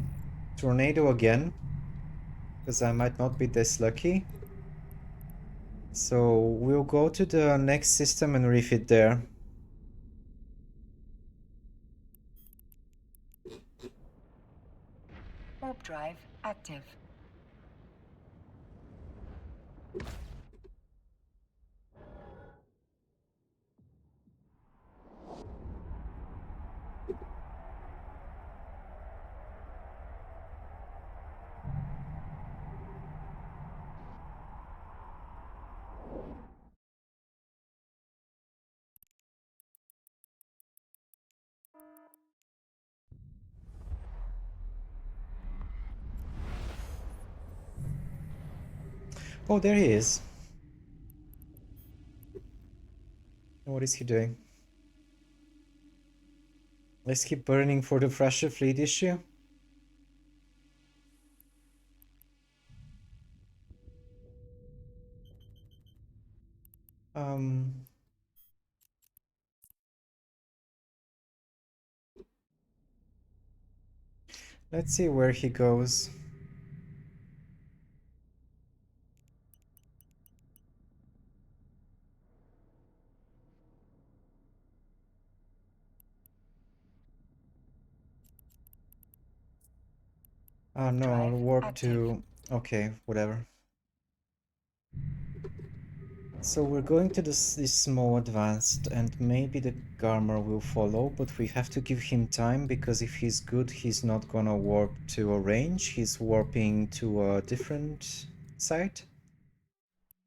Tornado again, because I might not be this lucky. So we'll go to the next system and refit there. Warp drive active. Oh, there he is. What is he doing? Let's keep burning for the Thrasher fleet issue. Um, let's see where he goes. Oh no, Drive warp active. to... Okay, whatever. So we're going to this small advanced, and maybe the Garmer will follow, but we have to give him time, because if he's good, he's not gonna warp to a range, he's warping to a different site,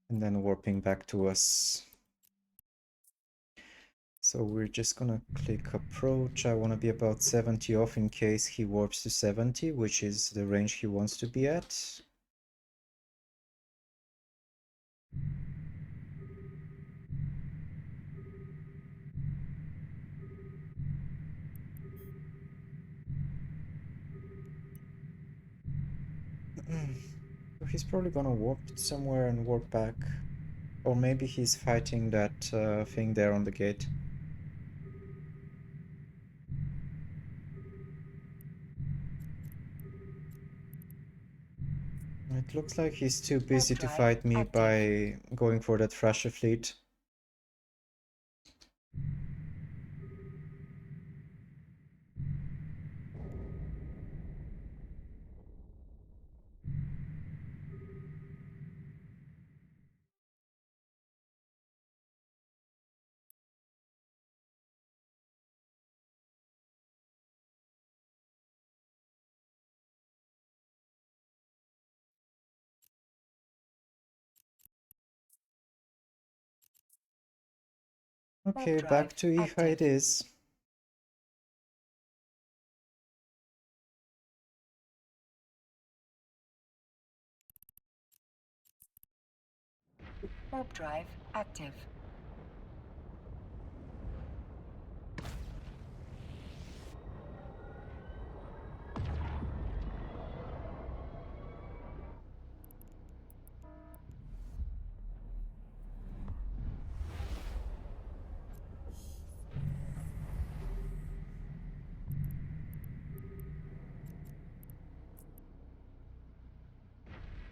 and then warping back to us. So we're just gonna click approach. I want to be about 70 off in case he warps to 70, which is the range he wants to be at. So he's probably gonna warp somewhere and warp back. Or maybe he's fighting that thing there on the gate. It looks like he's too busy to drive fight me active. by going for that Thrasher fleet. Okay, back to Iha it is. Warp drive active.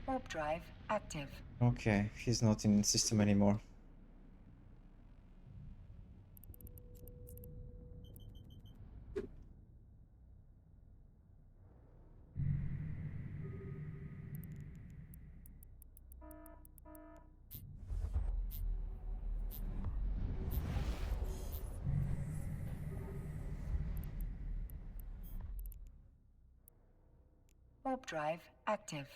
Warp drive active. Okay, he's not in system anymore. Warp drive active.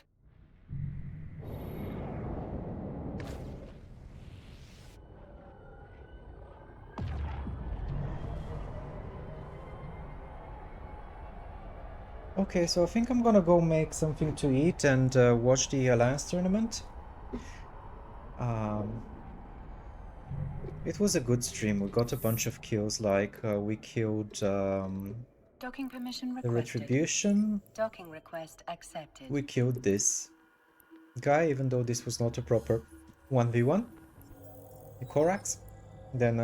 Okay, so I think I'm gonna go make something to eat and watch the Alliance tournament. It was a good stream. We got a bunch of kills, like we killed Docking permission the requested. Retribution. Docking request accepted. We killed this guy, even though this was not a proper 1v1. The Korax. Then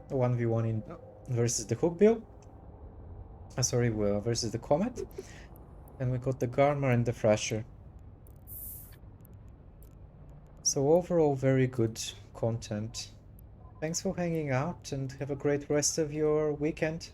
1v1 in versus the Hookbill. Sorry, versus the Comet. And we got the Garmer and the Thrasher. So overall, very good content. Thanks for hanging out and have a great rest of your weekend.